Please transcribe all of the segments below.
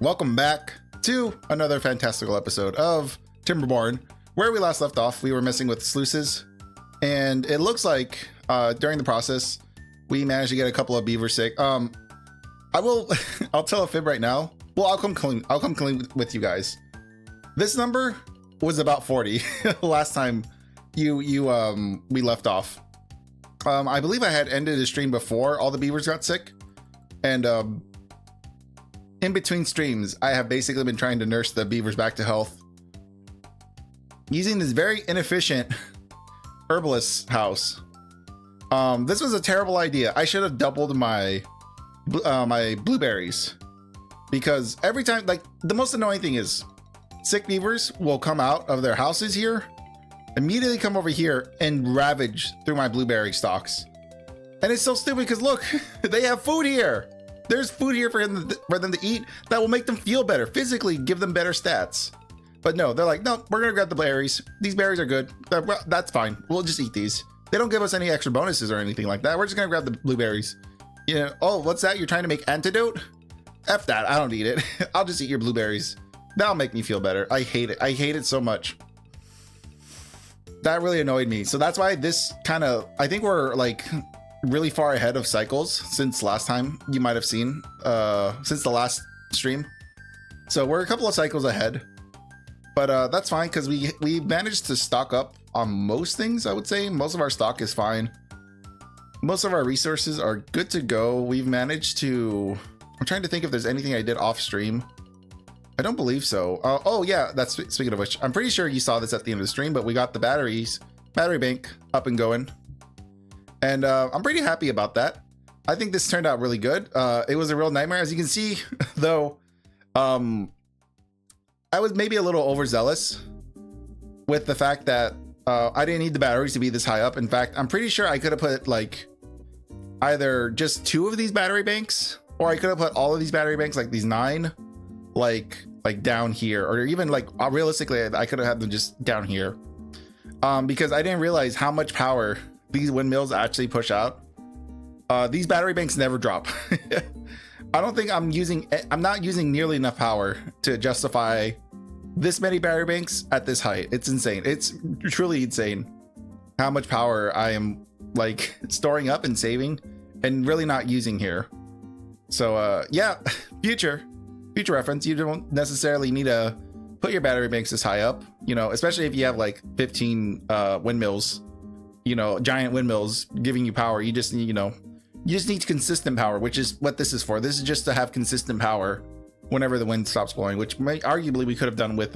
welcome back to another fantastical episode of Timberborn. Where we last left off, we were messing with sluices, and it looks like during the process, we managed to get a couple of beaver sick. I'll tell a fib right now. Well, I'll come clean with you guys. This number was about 40 last time we left off. I believe I had ended the stream before all the beavers got sick, and in between streams, I have basically been trying to nurse the beavers back to health using this very inefficient herbalist house. This was a terrible idea. I should have doubled my blueberries, because every time, like, the most annoying thing is sick beavers will come out of their houses here, immediately come over here and ravage through my blueberry stalks. And it's so stupid because look, they have food here. There's food here for them to eat that will make them feel better, physically give them better stats. But no, they're like, no, we're gonna grab the berries. These berries are good. That's fine. We'll just eat these. They don't give us any extra bonuses or anything like that. We're just gonna grab the blueberries. You know, oh, what's that? You're trying to make antidote? F that, I don't need it. I'll just eat your blueberries. That'll make me feel better. I hate it. I hate it so much. That really annoyed me. So that's why this kind of, I think we're like really far ahead of cycles since last time you might have seen, since the last stream. So we're a couple of cycles ahead, but that's fine because we managed to stock up on most things. I would say most of our stock is fine. Most of our resources are good to go. We've managed to, I'm trying to think if there's anything I did off stream. I don't believe so. Oh yeah, that's speaking of which, I'm pretty sure you saw this at the end of the stream, but we got the battery bank up and going. And I'm pretty happy about that. I think this turned out really good. It was a real nightmare. As you can see, though, I was maybe a little overzealous with the fact that I didn't need the batteries to be this high up. In fact, I'm pretty sure I could have put like either just 2 of these battery banks, or I could have put all of these battery banks, like these 9, like down here, or even like realistically, I could have had them just down here, because I didn't realize how much power these windmills actually push out. These battery banks never drop. I don't think I'm not using nearly enough power to justify this many battery banks at this height. It's insane. It's truly insane how much power I am like storing up and saving and really not using here. So yeah, future reference, you don't necessarily need to put your battery banks this high up, you know, especially if you have like 15 windmills, you know, giant windmills giving you power. You just need, you know, you just need consistent power, which is what this is for. This is just to have consistent power whenever the wind stops blowing, which arguably we could have done with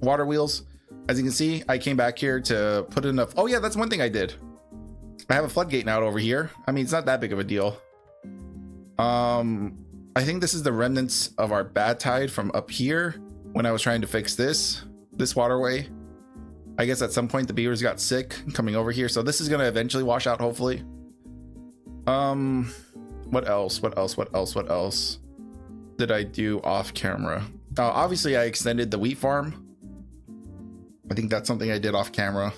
water wheels. As you can see, I came back here to put enough. Oh yeah, that's one thing I did. I have a floodgate now over here. I mean, it's not that big of a deal. I think this is the remnants of our bad tide from up here when I was trying to fix this waterway. I guess at some point the beavers got sick coming over here, so this is going to eventually wash out, hopefully. What else did I do off camera? Obviously I extended the wheat farm. I think that's something I did off camera.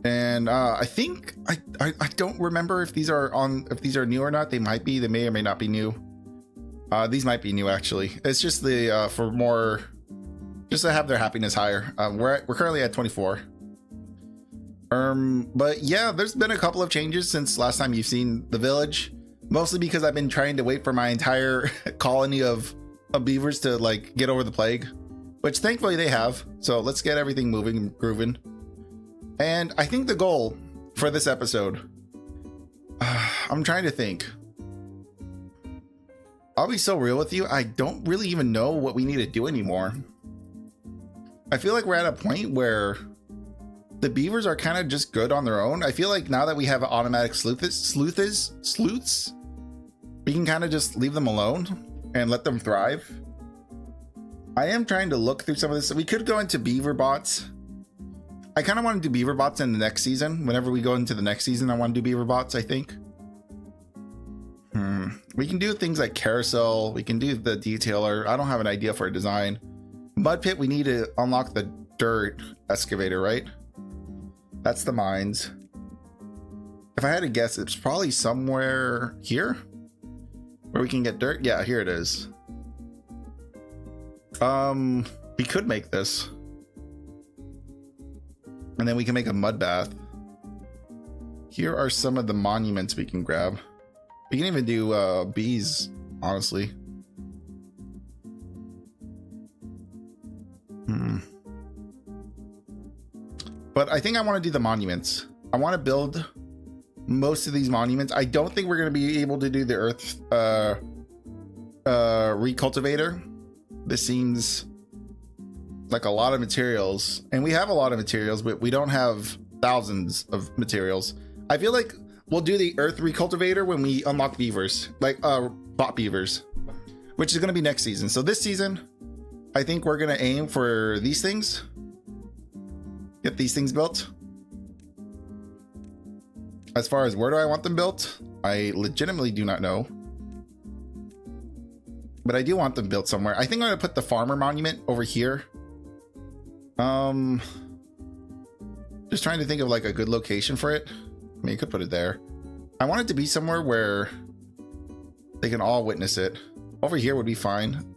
And I think I don't remember if these are new or not. They might be. They may or may not be new. These might be new actually. It's just the for more, just to have their happiness higher. We're currently at 24. But yeah, there's been a couple of changes since last time you've seen the village. Mostly because I've been trying to wait for my entire colony of beavers to like get over the plague, which thankfully they have. So let's get everything moving and grooving. And I think the goal for this episode, I'm trying to think. I'll be so real with you. I don't really even know what we need to do anymore. I feel like we're at a point where the beavers are kind of just good on their own. I feel like now that we have automatic sleuths, we can kind of just leave them alone and let them thrive. I am trying to look through some of this. We could go into beaver bots. I kind of want to do beaver bots in the next season. Whenever we go into the next season, I want to do beaver bots, I think. We can do things like carousel. We can do the detailer. I don't have an idea for a design. Mud pit, we need to unlock the dirt excavator, right? That's the mines. If I had to guess, it's probably somewhere here where we can get dirt. Yeah, here it is. We could make this. And then we can make a mud bath. Here are some of the monuments we can grab. We can even do bees, honestly. But I think I want to do the monuments. I want to build most of these monuments. I don't think we're going to be able to do the earth recultivator. This seems like a lot of materials, and we have a lot of materials, but we don't have thousands of materials. I feel like we'll do the earth recultivator when we unlock beavers, like bot beavers, which is going to be next season. So this season, I think we're going to aim for these things. Get these things built. As far as where do I want them built, I legitimately do not know. But I do want them built somewhere. I think I'm going to put the farmer monument over here. Just trying to think of like a good location for it. I mean, you could put it there. I want it to be somewhere where they can all witness it. Over here would be fine.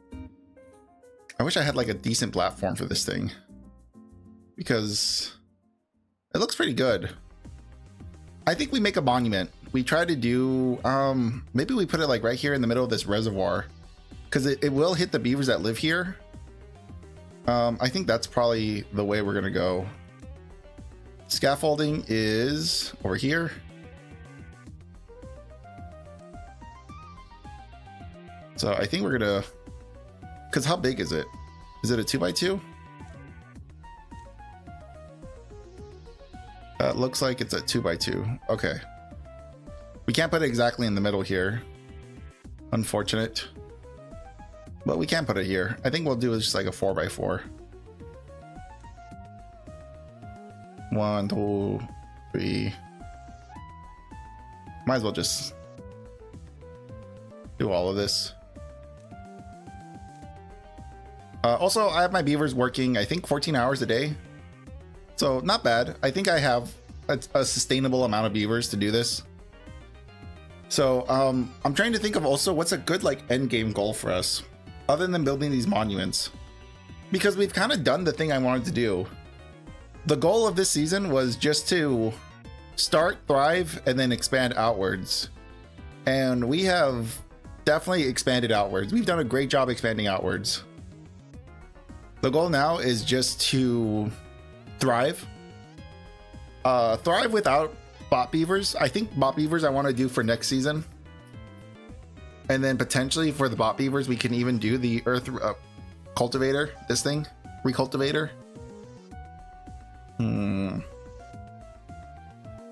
I wish I had like a decent platform for this thing, because it looks pretty good. I think we make a monument. We try to do, maybe we put it like right here in the middle of this reservoir, because it will hit the beavers that live here. I think that's probably the way we're gonna go. Scaffolding is over here. So I think we're gonna, because how big is it? Is it a 2x2? Looks like it's a 2x2. Okay. We can't put it exactly in the middle here. Unfortunate. But we can put it here. I think we'll do just like a 4x4. 1, 2, 3. Might as well just do all of this. Also, I have my beavers working, I think 14 hours a day. So not bad. I think I have a sustainable amount of beavers to do this. So I'm trying to think of also what's a good like end game goal for us, other than building these monuments, because we've kind of done the thing I wanted to do. The goal of this season was just to start, thrive, and then expand outwards. And we have definitely expanded outwards. We've done a great job expanding outwards. The goal now is just to thrive. Thrive without bot beavers. I think bot beavers I want to do for next season. And then potentially for the bot beavers, we can even do the earth cultivator, this thing, recultivator.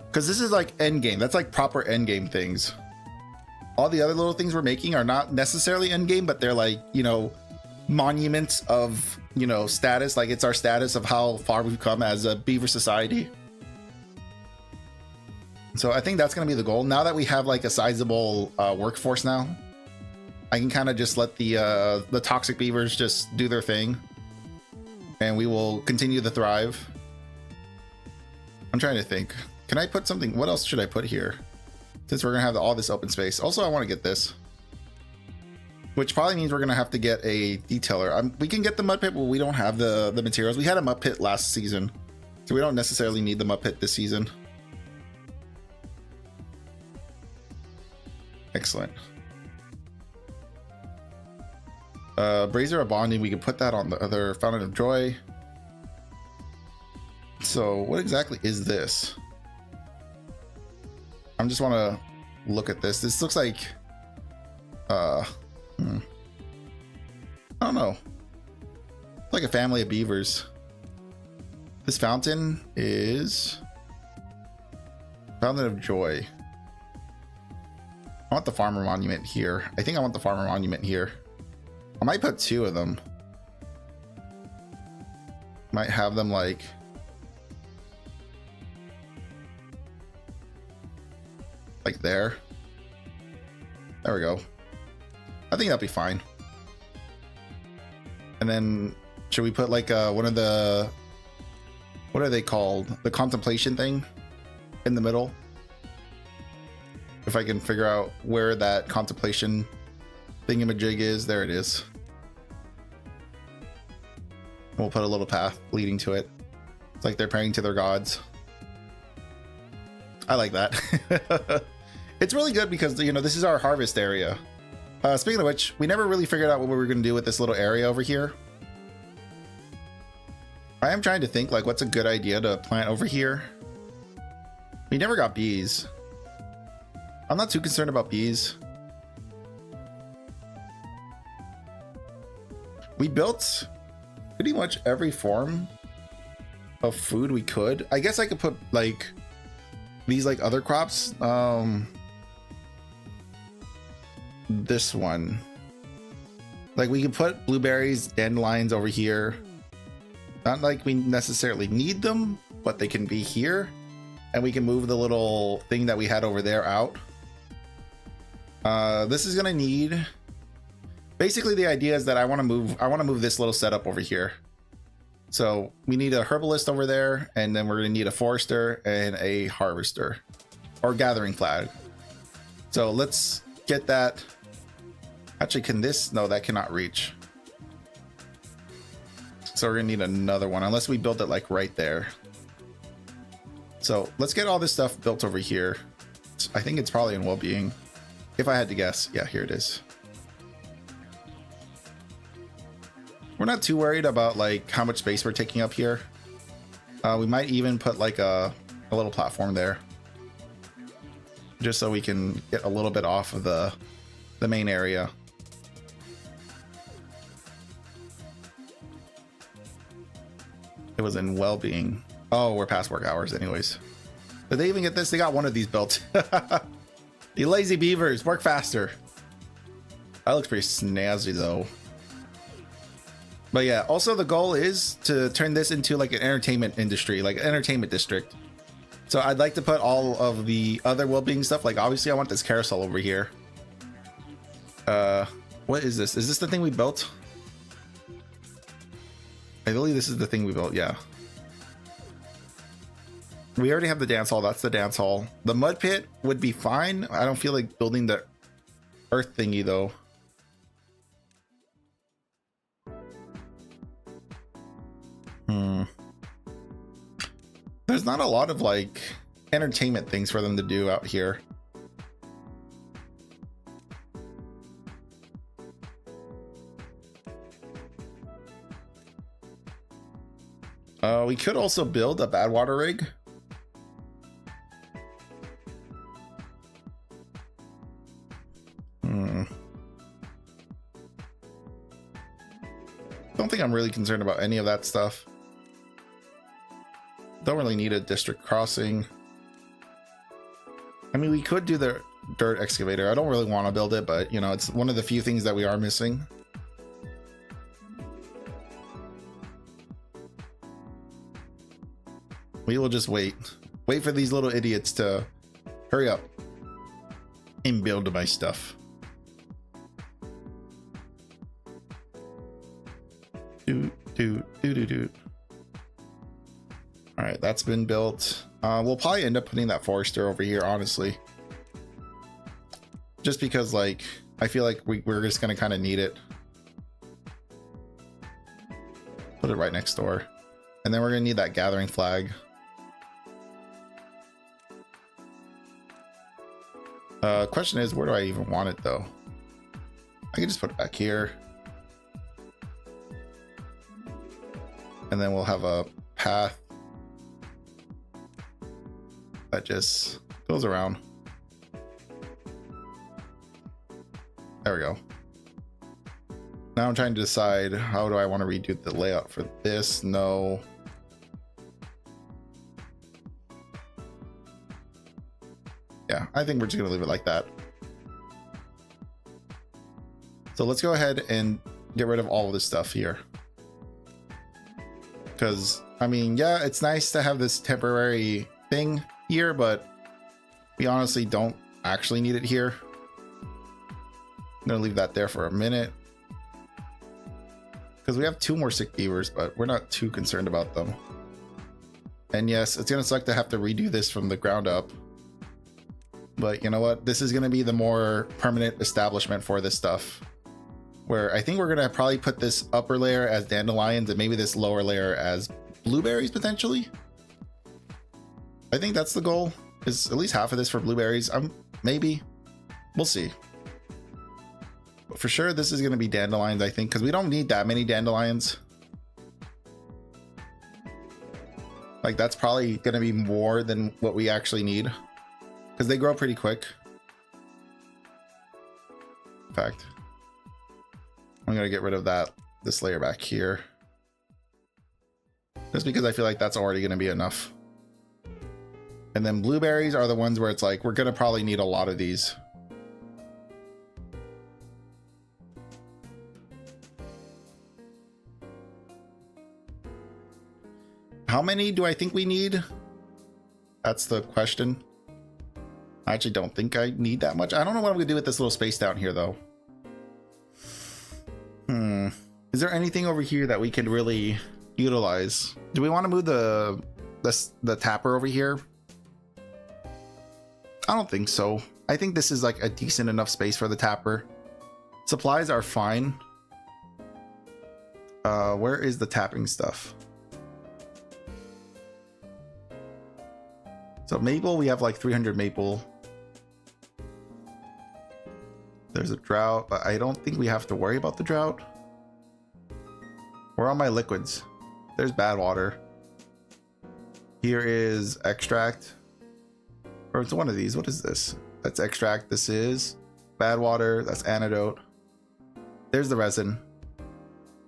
Because this is like end game. That's like proper end game things. All the other little things we're making are not necessarily end game, but they're like, you know, monuments of, you know, status. Like it's our status of how far we've come as a beaver society. So I think that's going to be the goal. Now that we have like a sizable workforce now, I can kind of just let the toxic beavers just do their thing, and we will continue to thrive. I'm trying to think. Can I put something? What else should I put here? Since we're going to have all this open space. Also, I want to get this, which probably means we're going to have to get a detailer. We can get the mud pit, but we don't have the materials. We had a mud pit last season, so we don't necessarily need the mud pit this season. Excellent. Brazier of Bonding, we can put that on the other Fountain of Joy. So what exactly is this? I just want to look at this. This looks like I don't know, like a family of beavers. This fountain is Fountain of Joy. I want the farmer monument here. I think I want the farmer monument here. I might put 2 of them. Might have them like there. There we go. I think that'll be fine. And then should we put like one of the, what are they called? The contemplation thing in the middle? If I can figure out where that contemplation thingamajig is. There it is. We'll put a little path leading to it. It's like they're praying to their gods. I like that. It's really good because, you know, this is our harvest area. Speaking of which, we never really figured out what we were going to do with this little area over here. I am trying to think, like, what's a good idea to plant over here? We never got bees. I'm not too concerned about bees. We built pretty much every form of food we could. I guess I could put, like, these, like, other crops. This one. Like, we could put blueberries, dandelions over here. Not like we necessarily need them, but they can be here. And we can move the little thing that we had over there out. This is gonna need, basically the idea is that I want to move this little setup over here. So we need a herbalist over there, and then we're gonna need a forester and a harvester or gathering flag. So let's get that. Actually, can this? No, that cannot reach. So we're gonna need another one unless we build it like right there. So let's get all this stuff built over here. I think it's probably in well-being. If I had to guess, yeah, here it is. We're not too worried about like how much space we're taking up here. We might even put like a little platform there, just so we can get a little bit off of the main area. It was in well-being. Oh, we're past work hours anyways. Did they even get this? They got one of these built. You lazy beavers, work faster. That looks pretty snazzy though. But yeah, also the goal is to turn this into like an entertainment industry, like an entertainment district. So I'd like to put all of the other well-being stuff. Like obviously I want this carousel over here. What is this? Is this the thing we built? I believe this is the thing we built, yeah. We already have the dance hall. That's the dance hall. The mud pit would be fine. I don't feel like building the earth thingy though. There's not a lot of like entertainment things for them to do out here. We could also build a bad water rig. Don't think I'm really concerned about any of that stuff. Don't really need a district crossing. I mean, we could do the dirt excavator. I don't really want to build it, but you know, it's one of the few things that we are missing. We will just wait for these little idiots to hurry up and build my stuff. Do. All right, that's been built. We'll probably end up putting that forester over here, honestly, just because like I feel like we're just gonna kind of need it. Put it right next door, and then we're gonna need that gathering flag. Question is, where do I even want it though? I can just put it back here, and then we'll have a path that just goes around. There we go. Now I'm trying to decide, how do I want to redo the layout for this? No. Yeah, I think we're just gonna leave it like that. So let's go ahead and get rid of all of this stuff here. Because, I mean, yeah, it's nice to have this temporary thing here, but we honestly don't actually need it here. I'm gonna leave that there for a minute. Because we have 2 more sick beavers, but we're not too concerned about them. And yes, it's gonna suck to have to redo this from the ground up. But you know what? This is gonna be the more permanent establishment for this stuff. where I think we're gonna probably put this upper layer as dandelions and maybe this lower layer as blueberries potentially. I think that's the goal, is at least half of this for blueberries. Maybe, we'll see. But for sure this is gonna be dandelions, I think, because we don't need that many dandelions. Like that's probably gonna be more than what we actually need, because they grow pretty quick. In fact, I'm gonna get rid of this layer back here, just because I feel like that's already gonna be enough. And then blueberries are the ones where it's like we're gonna probably need a lot of these. How many do I think we need? That's the question. I actually don't think I need that much. I don't know what I'm gonna do with this little space down here though. Is there anything over here that we could really utilize? Do we want to move the tapper over here? I don't think so. I think this is like a decent enough space for the tapper. Supplies are fine. Where is the tapping stuff? So maple, we have like 300 maple. There's a drought, but I don't think we have to worry about the drought. Where are my liquids? There's bad water. Here is extract. Or it's one of these. What is this? That's extract. This is bad water. That's antidote. There's the resin.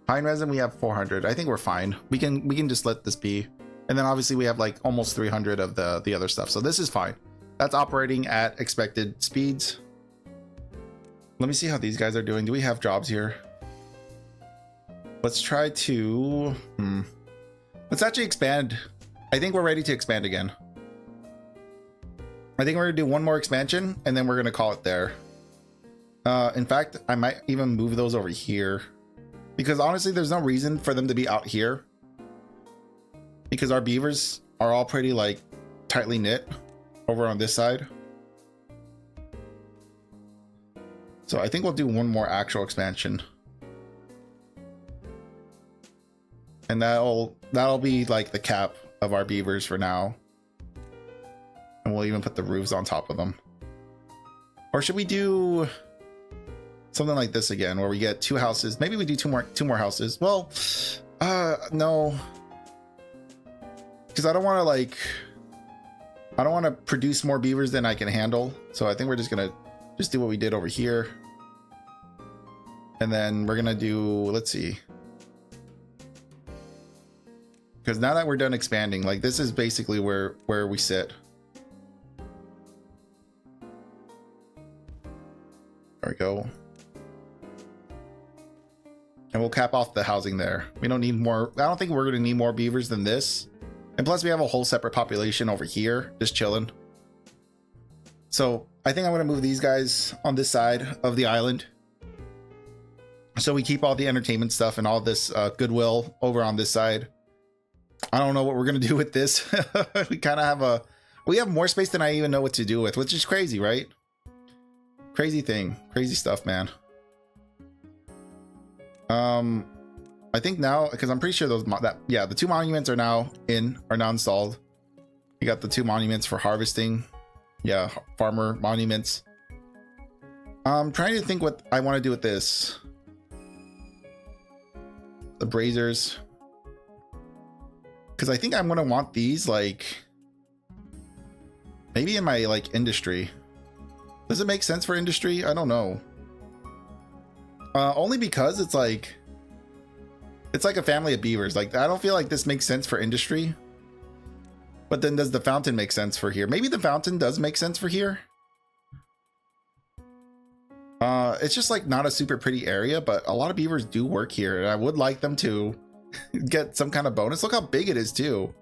Pine resin, we have 400. I think we're fine. We can just let this be. And then obviously we have like almost 300 of the other stuff. So this is fine. That's operating at expected speeds. Let me see how these guys are doing. Do we have jobs here? Let's try to... Let's actually expand. I think we're ready to expand again. I think we're gonna do one more expansion and then we're gonna call it there. In fact, I might even move those over here, because honestly, there's no reason for them to be out here, because our beavers are all pretty like tightly knit over on this side. So I think we'll do one more actual expansion. And that'll be like the cap of our beavers for now. And we'll even put the roofs on top of them. Or should we do something like this again, where we get 2 houses? Maybe we do two more houses. Well, no, because I don't want to produce more beavers than I can handle. So I think we're just gonna do what we did over here. And then we're gonna do, let's see. Because now that we're done expanding, like this is basically where we sit. There we go. And we'll cap off the housing there. We don't need more. I don't think we're going to need more beavers than this. And plus we have a whole separate population over here just chilling. So I think I'm going to move these guys on this side of the island, so we keep all the entertainment stuff and all this goodwill over on this side. I don't know what we're going to do with this. We kind of have more space than I even know what to do with, which is crazy, right? Crazy stuff, man. I think now, because I'm pretty sure the 2 monuments are now installed. We got the 2 monuments for harvesting. Yeah, farmer monuments. I'm trying to think what I want to do with this. The braziers. Because I think I'm going to want these like maybe in my like industry. Does it make sense for industry? I don't know. Only because it's like a family of beavers. Like I don't feel like this makes sense for industry. But then does the fountain make sense for here? Maybe the fountain does make sense for here. It's just like not a super pretty area, but a lot of beavers do work here, and I would like them to get some kind of bonus. Look how big it is too.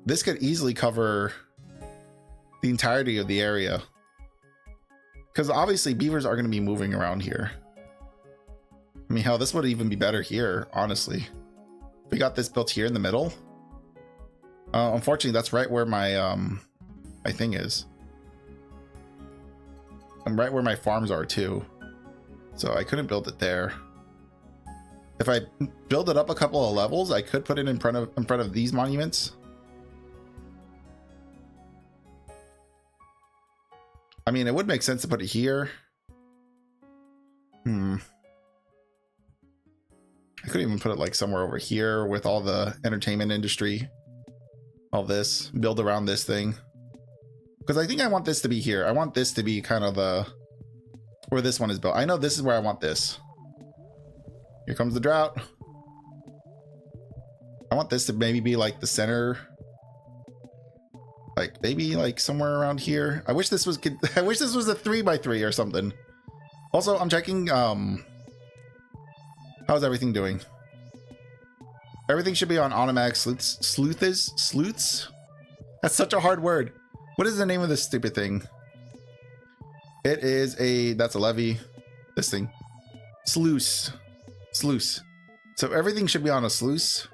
This could easily cover the entirety of the area, because obviously beavers are going to be moving around here. I mean, hell, this would even be better here, honestly. We got this built here in the middle. Unfortunately, that's right where my thing is. And right where my farms are too. So I couldn't build it there. If I build it up a couple of levels, I could put it in front of these monuments. I mean, it would make sense to put it here. I could even put it like somewhere over here with all the entertainment industry. All this, build around this thing. Because I think I want this to be here. I want this to be kind of the where this one is built. I know this is where I want this. Here comes the drought. I want this to maybe be like the center. Like maybe like somewhere around here. I wish this was a 3x3 or something. Also, I'm checking how's everything doing? Everything should be on automatic sleuths? That's such a hard word. What is the name of this stupid thing? It is that's a levy. This thing. Sluice. So everything should be on a sluice.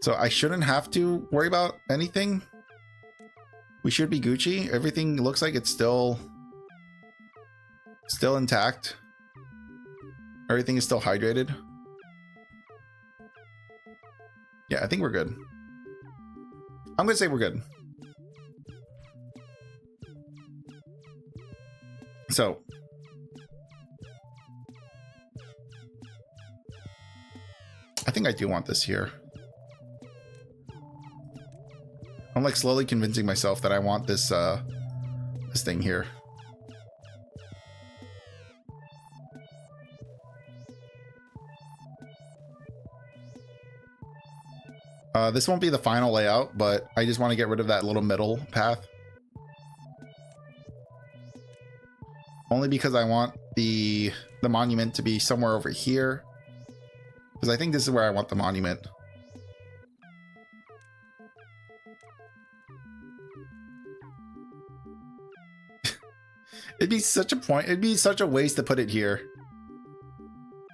So I shouldn't have to worry about anything. We should be Gucci. Everything looks like it's still intact. Everything is still hydrated. Yeah, I think we're good. I'm gonna say we're good. So I think I do want this here. I'm like slowly convincing myself that I want this this thing here. This won't be the final layout, but I just want to get rid of that little middle path. Only because I want the monument to be somewhere over here. Because I think this is where I want the monument. It'd be such a waste to put it here.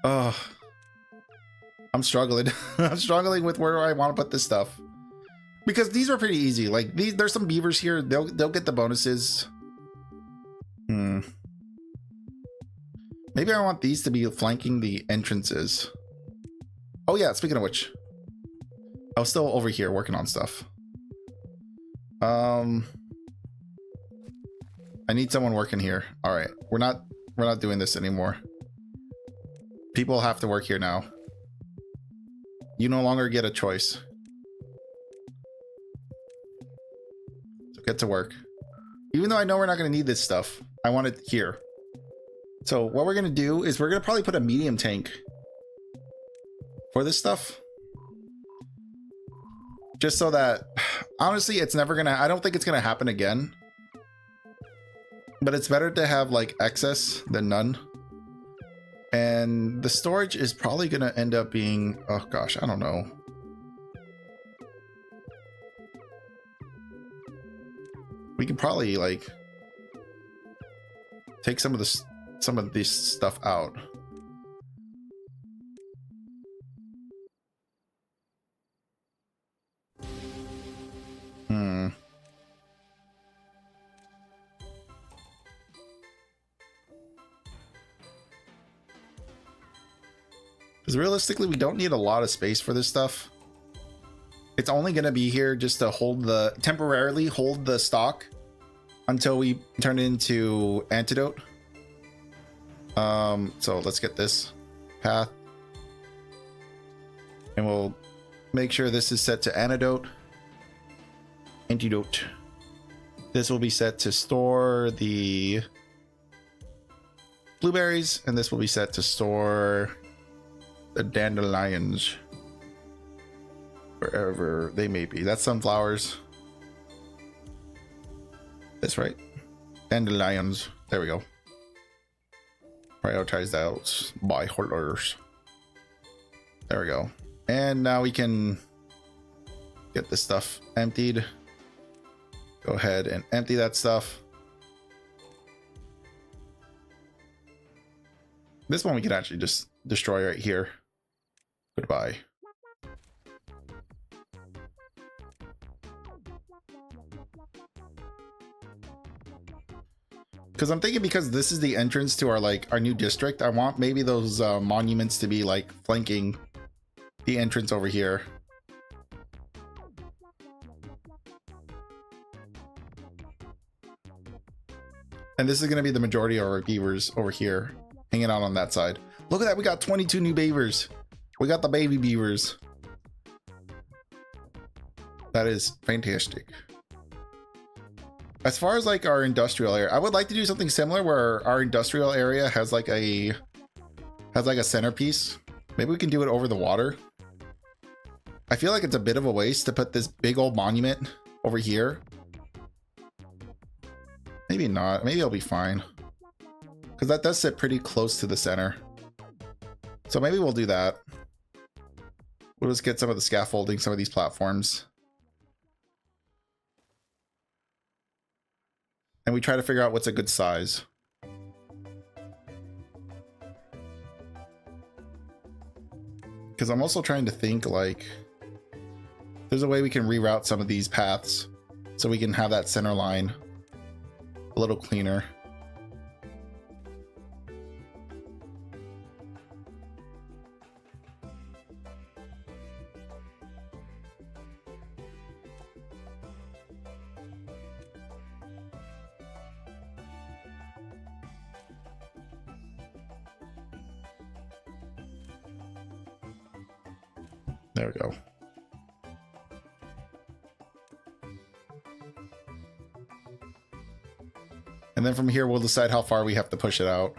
Oh. I'm struggling. I'm struggling with where I want to put this stuff. Because these are pretty easy. Like there's some beavers here. They'll get the bonuses. Maybe I want these to be flanking the entrances. Oh yeah, speaking of which. I was still over here working on stuff. I need someone working here. All right. We're not doing this anymore. People have to work here now. You no longer get a choice. So get to work. Even though I know we're not going to need this stuff, I want it here. So what we're going to do is we're going to probably put a medium tank for this stuff. Just so that, honestly, it's never going to, I don't think it's going to happen again. But it's better to have like excess than none. And the storage is probably going to end up being, oh gosh, I don't know. We can probably like take some of this stuff out. Because realistically, we don't need a lot of space for this stuff. It's only going to be here just to temporarily hold the stock until we turn it into antidote. So let's get this path. And we'll make sure this is set to antidote. This will be set to store the blueberries, and this will be set to store the dandelions, wherever they may be. That's sunflowers. That's right. Dandelions. There we go. Prioritize those by holders. There we go. And now we can get this stuff emptied. Go ahead and empty that stuff. This one we can actually just destroy right here. Goodbye. Because I'm thinking, because this is the entrance to our our new district, I want maybe those monuments to be like flanking the entrance over here. And this is going to be the majority of our beavers over here hanging out on that side. Look at that. We got 22 new beavers. We got the baby beavers. That is fantastic. As far as like our industrial area, I would like to do something similar where our industrial area has like a centerpiece. Maybe we can do it over the water. I feel like it's a bit of a waste to put this big old monument over here. Maybe not. Maybe it'll be fine. Because that does sit pretty close to the center. So maybe we'll do that. We'll just get some of the scaffolding, some of these platforms. And we try to figure out what's a good size. Because I'm also trying to think like, there's a way we can reroute some of these paths so we can have that center line a little cleaner. There we go. And then from here, we'll decide how far we have to push it out.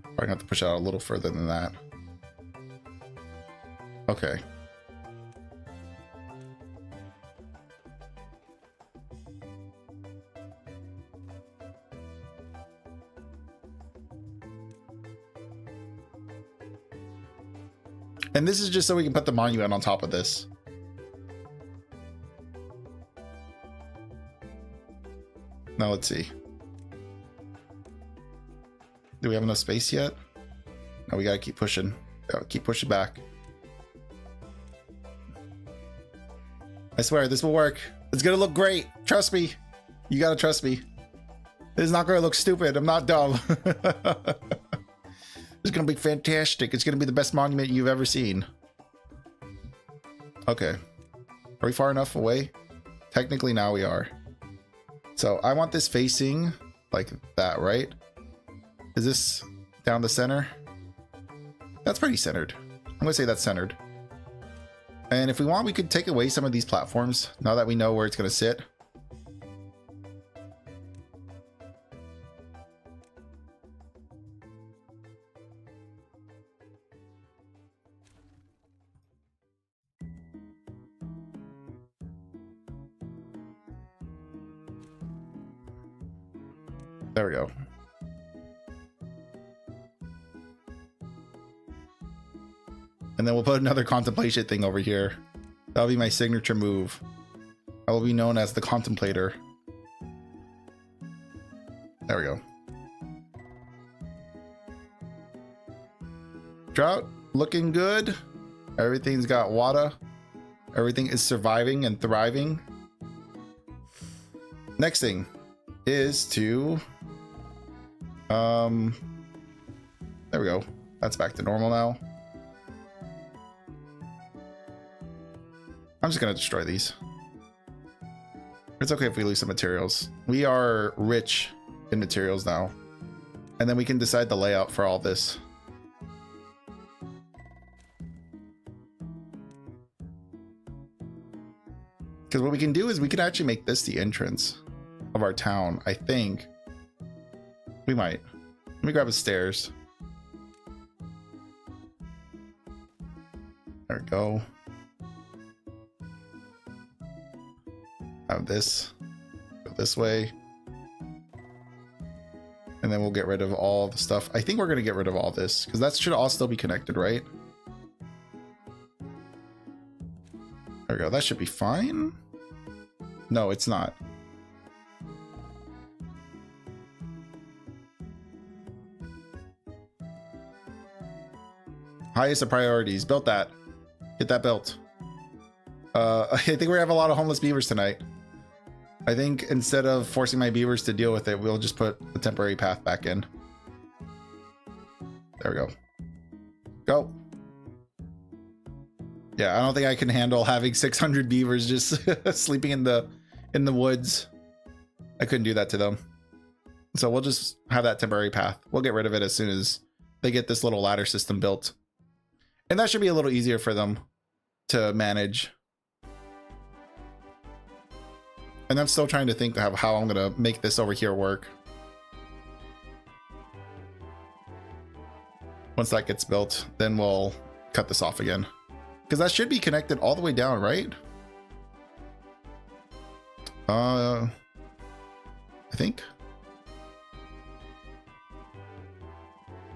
Probably gonna have to push it out a little further than that. Okay. And this is just so we can put the monument on top of this. Now let's see. Do we have enough space yet? No, we gotta keep pushing. Keep pushing back. I swear, this will work. It's gonna look great. Trust me. You gotta trust me. It's not gonna look stupid. I'm not dumb. It's gonna be fantastic. It's gonna be the best monument you've ever seen. Okay. Are we far enough away? Technically now we are. So I want this facing like that, right? Is this down the center? That's pretty centered. I'm gonna say that's centered. And if we want, we could take away some of these platforms now that we know where it's gonna sit. There we go. And then we'll put another contemplation thing over here. That'll be my signature move. I will be known as the Contemplator. There we go. Drought looking good. Everything's got water. Everything is surviving and thriving. Next thing is to there we go. That's back to normal now. I'm just gonna destroy these. It's okay if we lose some materials. We are rich in materials now. And then we can decide the layout for all this. Because what we can do is we can actually make this the entrance of our town, I think. We might. Let me grab the stairs. There we go. Have this. Go this way. And then we'll get rid of all the stuff. I think we're going to get rid of all this because that should all still be connected, right? There we go. That should be fine. No, it's not. Highest of priorities. Built that. Get that built. I think we have a lot of homeless beavers tonight. I think instead of forcing my beavers to deal with it, we'll just put the temporary path back in. There we go. Go. Yeah, I don't think I can handle having 600 beavers just sleeping in the woods. I couldn't do that to them. So we'll just have that temporary path. We'll get rid of it as soon as they get this little ladder system built. And that should be a little easier for them to manage. And I'm still trying to think of how I'm going to make this over here work. Once that gets built, then we'll cut this off again. Because that should be connected all the way down, right? I think.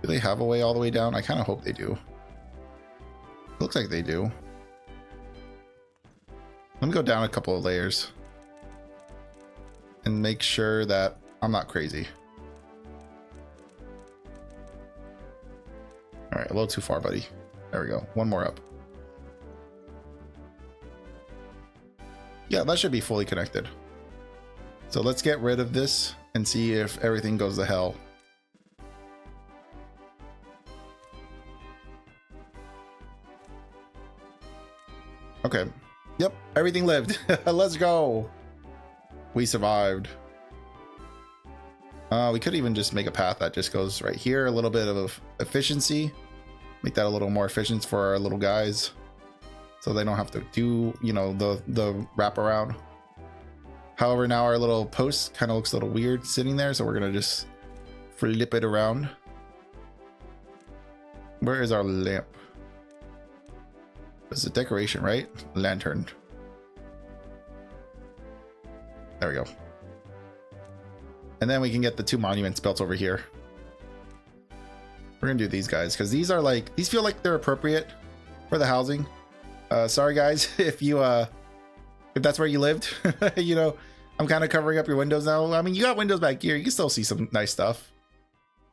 Do they have a way all the way down? I kind of hope they do. Looks like they do. Let me go down a couple of layers and make sure that I'm not crazy. All right, a little too far, buddy. There we go. One more up. Yeah, that should be fully connected. So let's get rid of this and see if everything goes to hell. Okay. Yep, everything lived. Let's go. We survived. We could even just make a path that just goes right here. A little bit of efficiency. Make that a little more efficient for our little guys, so they don't have to do, you know, the wraparound. However, now our little post kind of looks a little weird sitting there, so we're gonna just flip it around. Where is our lamp? It's a decoration, right? Lantern. There we go. And then we can get the 2 monuments built over here. We're gonna do these guys because these are like, these feel like they're appropriate for the housing. Sorry guys, if you if that's where you lived. You know, I'm kind of covering up your windows now. I mean, you got windows back here, you can still see some nice stuff.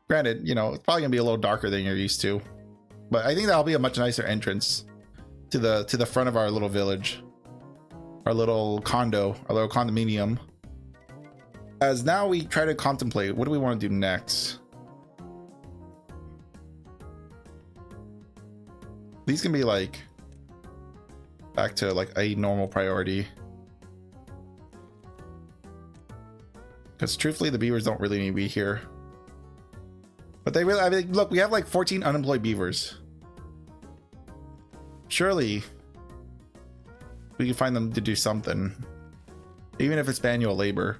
Granted, you know, it's probably gonna be a little darker than you're used to, but I think that'll be a much nicer entrance to the front of our little village, our little condo, our little condominium. As now we try to contemplate, what do we want to do next? These can be like back to like a normal priority, because truthfully the beavers don't really need to be here, but they really, I mean, look, we have like 14 unemployed beavers. Surely we can find them to do something, even if it's manual labor.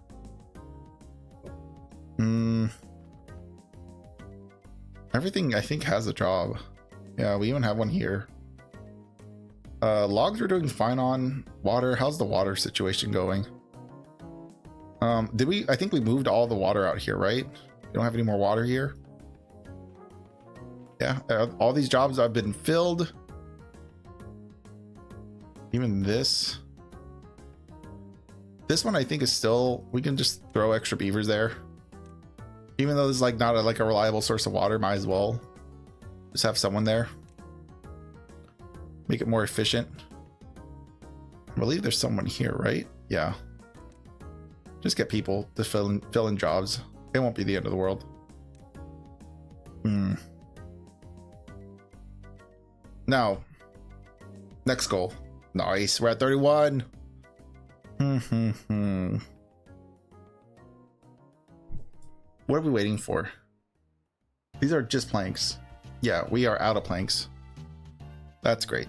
Everything I think has a job. Yeah, we even have one here. Logs are doing fine on. Water, how's the water situation going? Did we, I think we moved all the water out here, right? We don't have any more water here. Yeah, all these jobs have been filled. Even this one I think is still, we can just throw extra beavers there. Even though this is like not like a reliable source of water, might as well just have someone there. Make it more efficient. I believe there's someone here, right? Yeah. Just get people to fill in jobs. It won't be the end of the world. Now, next goal. Nice, we're at 31. What are we waiting for? These are just planks. Yeah, we are out of planks. That's great.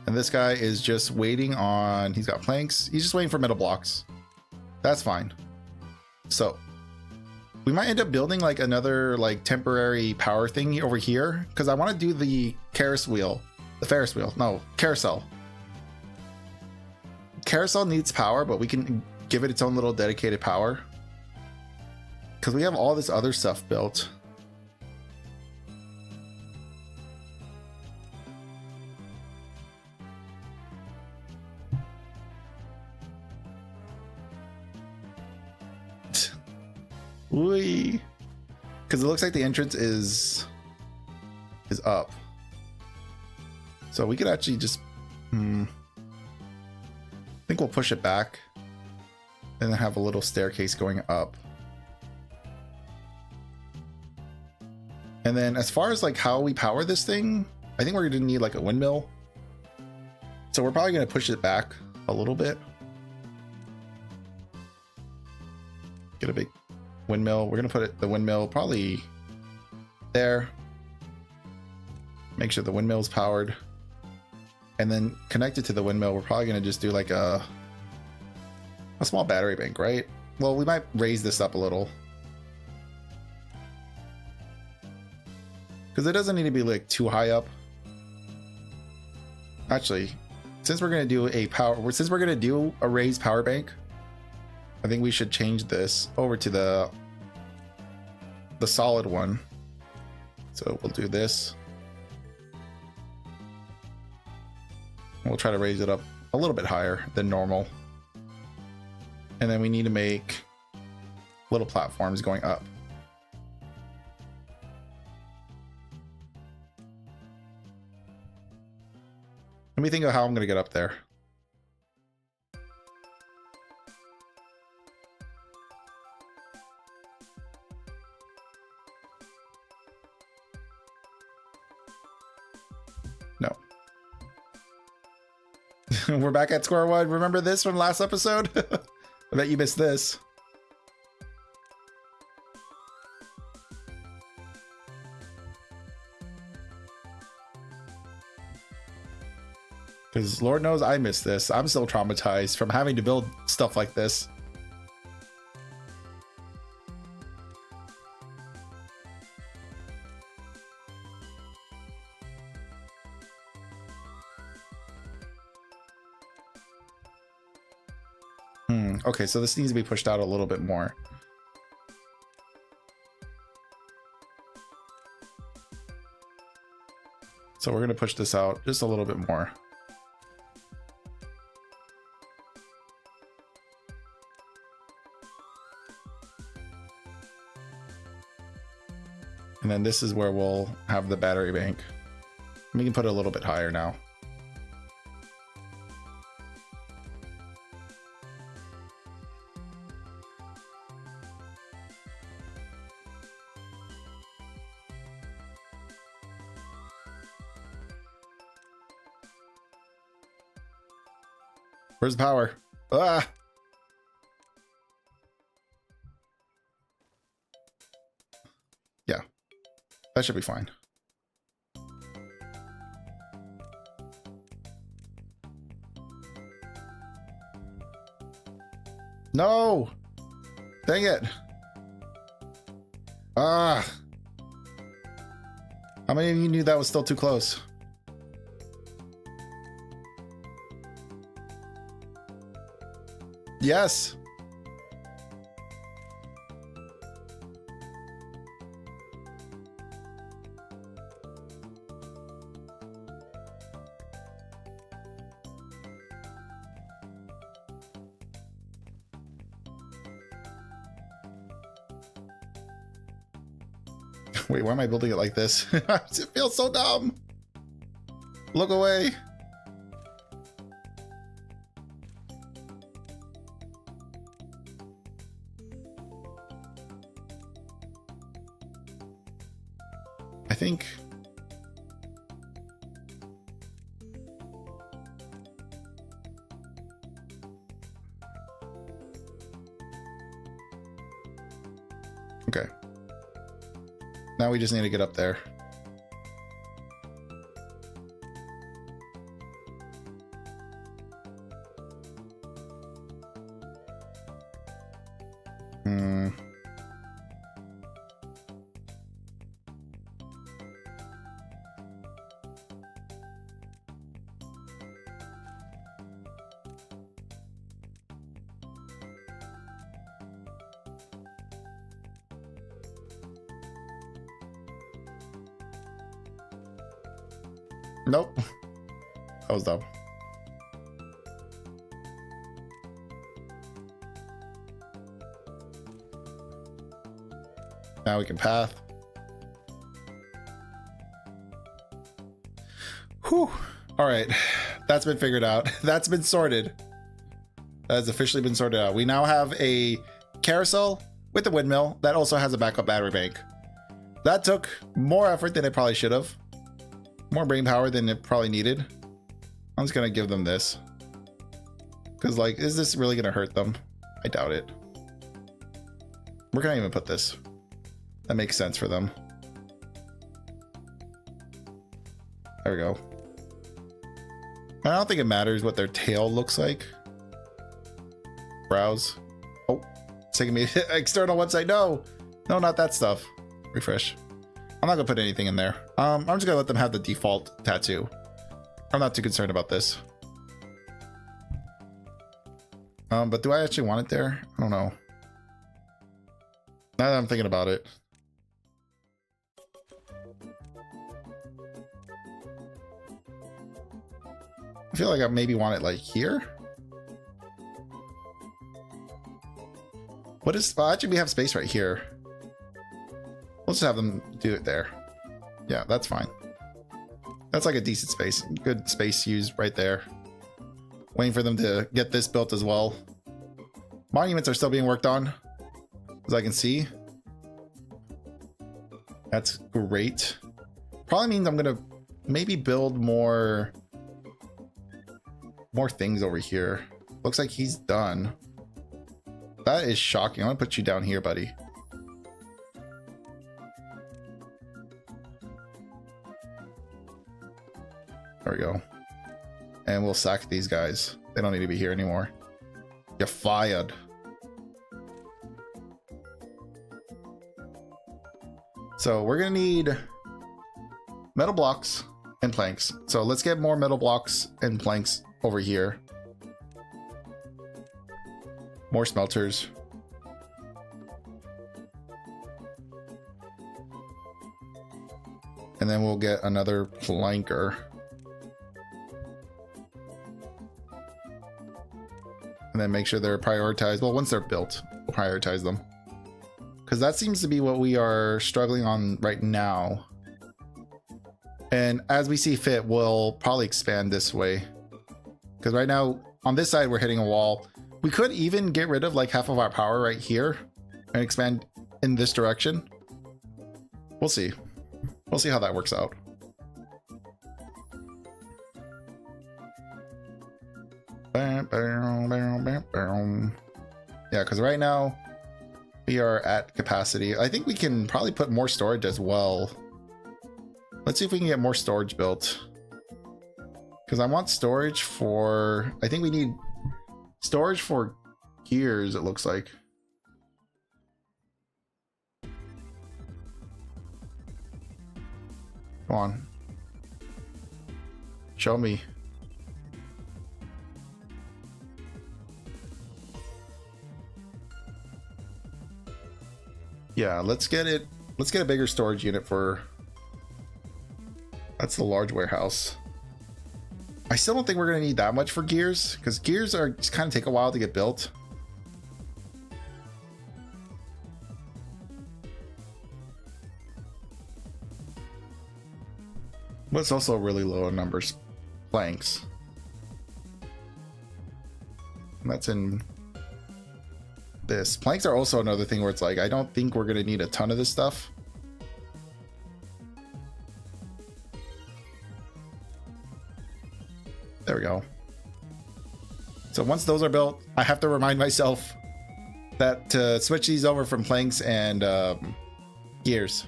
And this guy is just waiting on, he's got planks. He's just waiting for metal blocks. That's fine. So we might end up building like another like temporary power thing over here, because I want to do the Ferris wheel. No, carousel. Carousel needs power, but we can give it its own little dedicated power, because we have all this other stuff built. Because it looks like the entrance is up. So we could actually just, I think we'll push it back and then have a little staircase going up. And then as far as like how we power this thing, I think we're gonna need like a windmill. So we're probably gonna push it back a little bit. Get a big windmill. We're gonna put the windmill probably there. Make sure the windmill's powered. And then connected to the windmill, we're probably gonna just do like a small battery bank, right? Well, we might raise this up a little. Because it doesn't need to be like too high up. Actually, since we're gonna do a raised power bank, I think we should change this over to the solid one. So we'll do this. We'll try to raise it up a little bit higher than normal. And then we need to make little platforms going up. Let me think of how I'm going to get up there. No. We're back at square one. Remember this from last episode? I bet you missed this. Because Lord knows I missed this. I'm still traumatized from having to build stuff like this. Okay, so this needs to be pushed out a little bit more. So we're going to push this out just a little bit more. And then this is where we'll have the battery bank. We can put it a little bit higher now. Where's the power? Ah! Yeah, that should be fine. No! Dang it! Ah! How many of you knew that was still too close? Yes. Wait, why am I building it like this? It feels so dumb. Look away. I think okay. Now we just need to get up there. Nope. That was dumb. Now we can path. Whew. All right, that's been figured out. That's been sorted. That has officially been sorted out. We now have a carousel with a windmill that also has a backup battery bank. That took more effort than it probably should have. More brain power than it probably needed. I'm just gonna give them this. Because, like, is this really gonna hurt them? I doubt it. Where can I even put this? That makes sense for them. There we go. I don't think it matters what their tail looks like. Browse. Oh, it's taking me to external website. No, no, not that stuff. Refresh. I'm not gonna put anything in there. I'm just gonna let them have the default tattoo. I'm not too concerned about this. But do I actually want it there? I don't know. Now that I'm thinking about it. I feel like I maybe want it like here. What is, well, actually we have space right here. We'll just have them do it there. Yeah, that's fine. That's like a decent space. Good space used right there. Waiting for them to get this built as well. Monuments are still being worked on, as I can see. That's great. Probably means I'm gonna maybe build more things over here. Looks like he's done. That is shocking. I'm gonna put you down here, buddy. There we go. And we'll sack these guys. They don't need to be here anymore. You're fired. So we're gonna need metal blocks and planks. So let's get more metal blocks and planks over here. More smelters. And then we'll get another planker. And then make sure they're prioritized. Well, once they're built, we'll prioritize them. Because that seems to be what we are struggling on right now. And as we see fit, we'll probably expand this way. Because right now, on this side, we're hitting a wall. We could even get rid of like half of our power right here and expand in this direction. We'll see. We'll see how that works out. Yeah, because right now we are at capacity. I think we can probably put more storage as well. Let's see if we can get more storage built. Because I want storage for... I think we need storage for gears, it looks like. Come on. Show me. Yeah, let's get it. Let's get a bigger storage unit for... That's the large warehouse. I still don't think we're going to need that much for gears, because gears are just kind of take a while to get built. But it's also really low in numbers. Planks. And that's in this. Planks are also another thing where it's like, I don't think we're going to need a ton of this stuff. There we go. So once those are built, I have to remind myself that to switch these over from planks and gears.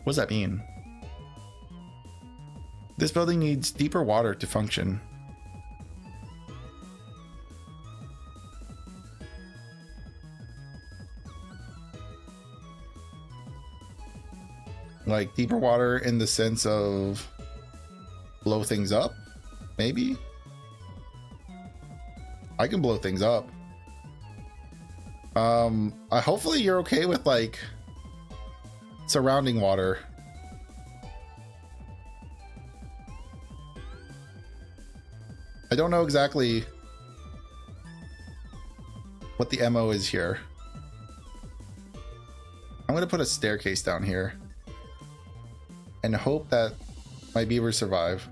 What does that mean? This building needs deeper water to function. Like deeper water in the sense of blow things up, maybe? I can blow things up. Hopefully you're okay with like surrounding water. I don't know exactly what the MO is here. I'm gonna put a staircase down here and hope that my beavers survive.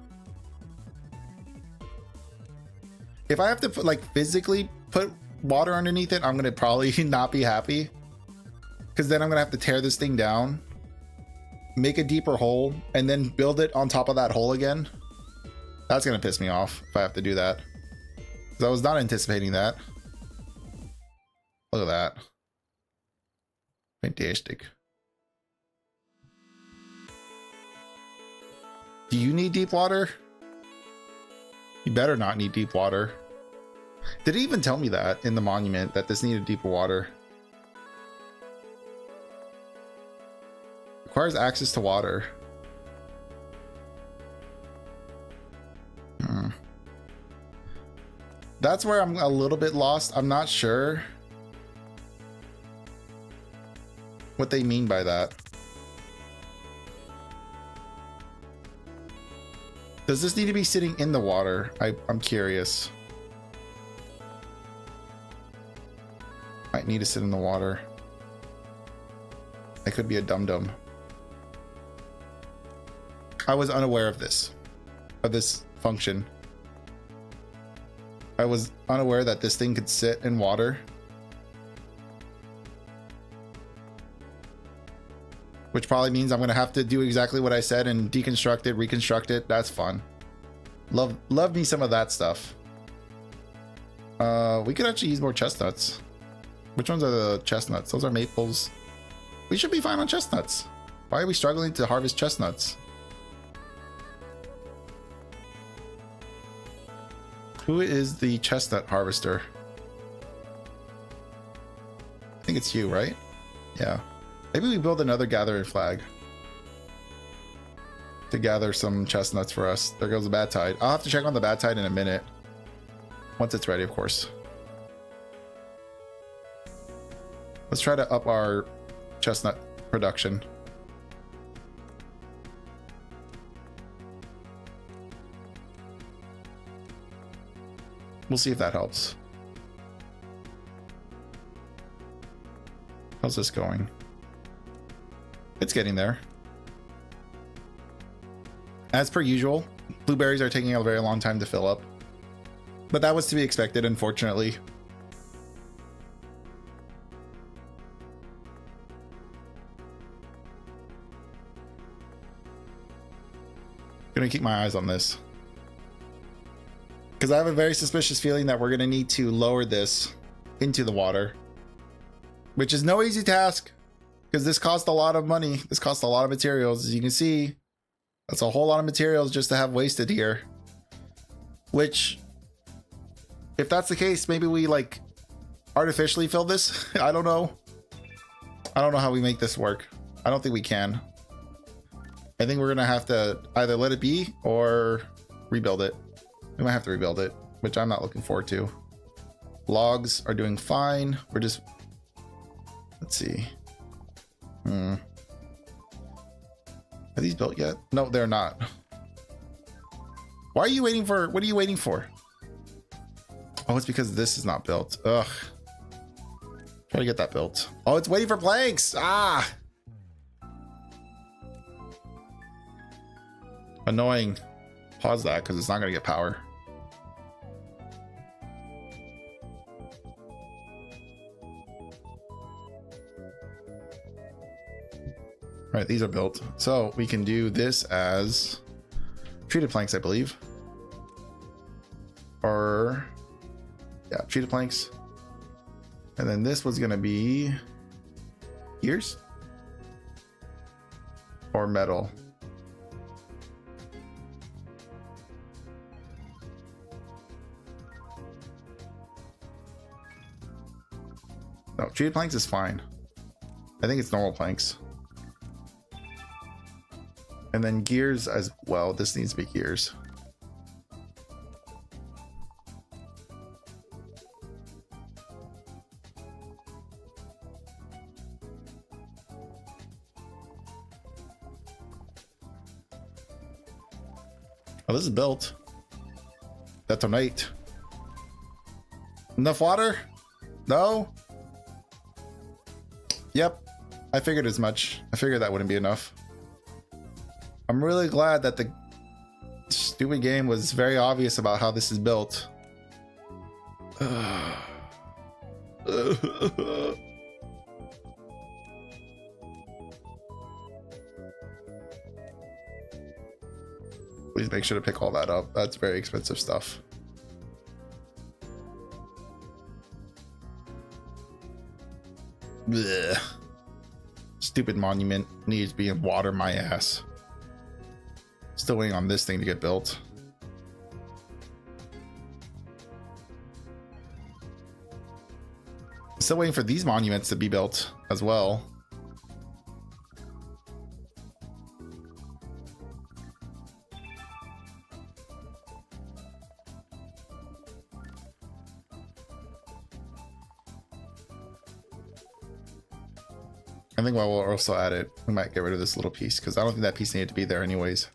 If I have to put, like, physically put water underneath it, I'm gonna probably not be happy, because then I'm gonna have to tear this thing down, make a deeper hole, and then build it on top of that hole again. That's gonna piss me off if I have to do that, because I was not anticipating that. Look at that. Fantastic. Do you need deep water? You better not need deep water. Did it even tell me that in the monument that this needed deeper water? Requires access to water. That's where I'm a little bit lost. I'm not sure what they mean by that. Does this need to be sitting in the water? I'm curious. Might need to sit in the water. I could be a dum-dum. I was unaware of this function. I was unaware that this thing could sit in water. Which probably means I'm gonna have to do exactly what I said and deconstruct it, reconstruct it. That's fun. Love me some of that stuff. We could actually use more chestnuts. Which ones are the chestnuts? Those are maples. We should be fine on chestnuts. Why are we struggling to harvest chestnuts? Who is the chestnut harvester? I think it's you, right? Yeah. Maybe we build another gathering flag to gather some chestnuts for us. There goes the bad tide. I'll have to check on the bad tide in a minute. Once it's ready, of course. Let's try to up our chestnut production. We'll see if that helps. How's this going? It's getting there. As per usual, blueberries are taking a very long time to fill up. But that was to be expected, unfortunately. Gonna keep my eyes on this, because I have a very suspicious feeling that we're gonna need to lower this into the water, which is no easy task, because this costs a lot of money. This costs a lot of materials. As you can see, that's a whole lot of materials just to have wasted here. Which, if that's the case, maybe we like artificially fill this. I don't know. I don't know how we make this work. I don't think we can. I think we're gonna have to either let it be or rebuild it. We might have to rebuild it, which I'm not looking forward to. Logs are doing fine. We're just, let's see. Are these built yet? No, they're not. Why are you waiting for, what are you waiting for? Oh, it's because this is not built. Ugh. Try to get that built. Oh, it's waiting for planks. Ah. Annoying. Pause that because it's not going to get power. All right, these are built. So we can do this as treated planks, I believe. Or, yeah, treated planks. And then this was going to be gears or metal. No, treated planks is fine. I think it's normal planks. And then gears as well. This needs to be gears. Oh, this is built. Detonate. Enough water? No? Yep. I figured as much. I figured that wouldn't be enough. I'm really glad that the stupid game was very obvious about how this is built. Please make sure to pick all that up. That's very expensive stuff. Blech. Stupid monument needs to be in water my ass. Still waiting on this thing to get built. Still waiting for these monuments to be built as well. I think while we're also at it, we might get rid of this little piece because I don't think that piece needed to be there anyways.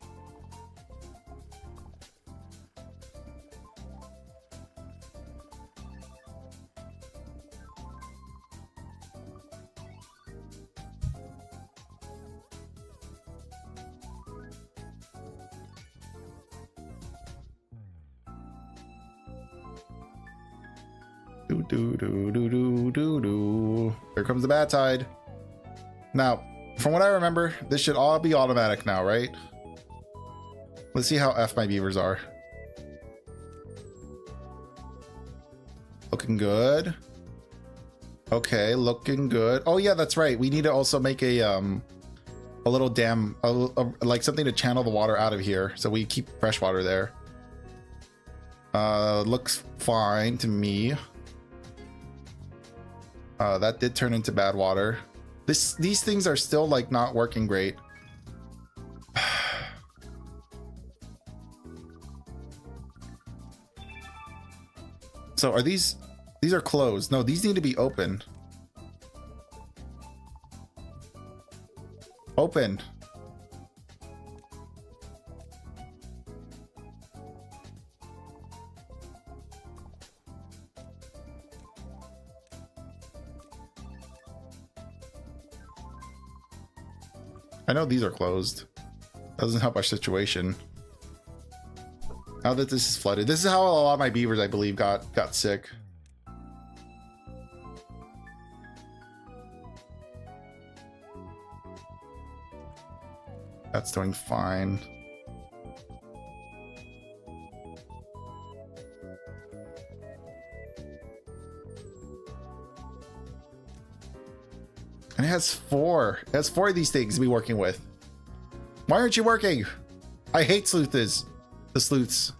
Here comes the bad tide. Now, from what I remember, this should all be automatic now, right? Let's see how F my beavers are. Looking good. Okay, looking good. Oh yeah, that's right. We need to also make a little dam, like something to channel the water out of here, so we keep fresh water there. Looks fine to me. That did turn into bad water. These things are still like not working great. So are these are closed? No, these need to be open. Open. I know these are closed. Doesn't help our situation. Now that this is flooded, this is how a lot of my beavers, I believe, got sick. That's doing fine. And it has four. It has four of these things to be working with. Why aren't you working? I hate sleuths. The sleuths.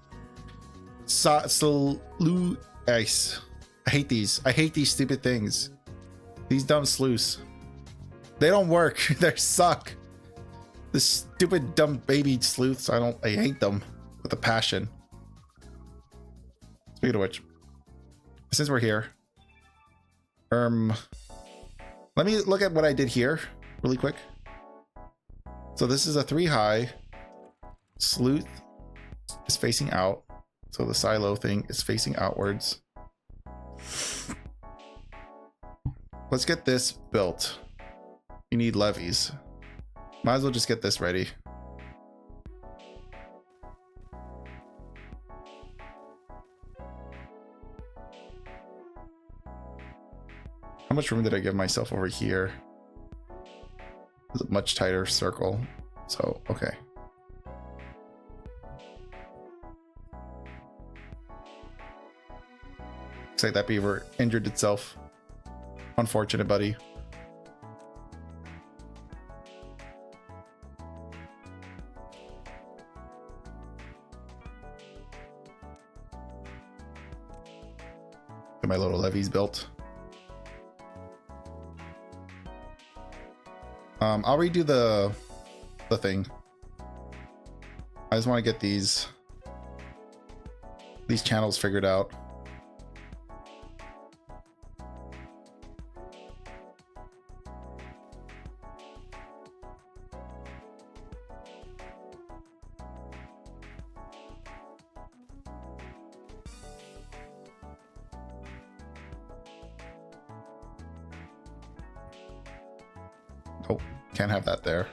Ice. I hate these. I hate these stupid things. These dumb sleuths. They don't work. They suck. The stupid dumb baby sleuths. I hate them with a passion. Speaking of which, since we're here, let me look at what I did here really quick. So this is a 3 high. Sleuth is facing out. So the silo thing is facing outwards. Let's get this built. You need levees. Might as well just get this ready. How much room did I give myself over here? It's a much tighter circle. So, okay. Looks like that beaver injured itself. Unfortunate, buddy. Get my little levees built. I'll redo the thing. I just want to get these channels figured out. Oh, can't have that there.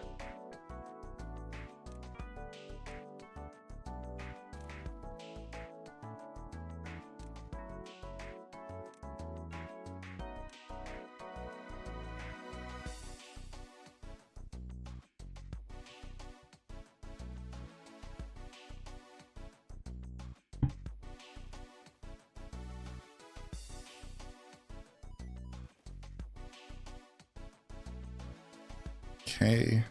Okay.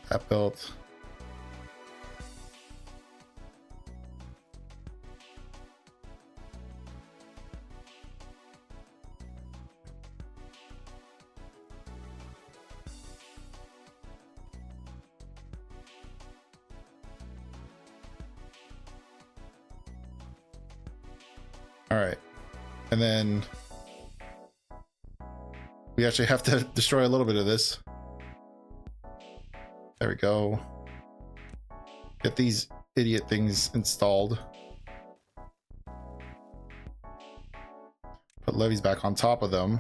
That built. All right, and then we actually have to destroy a little bit of this. There we go. Get these idiot things installed. Put levees back on top of them.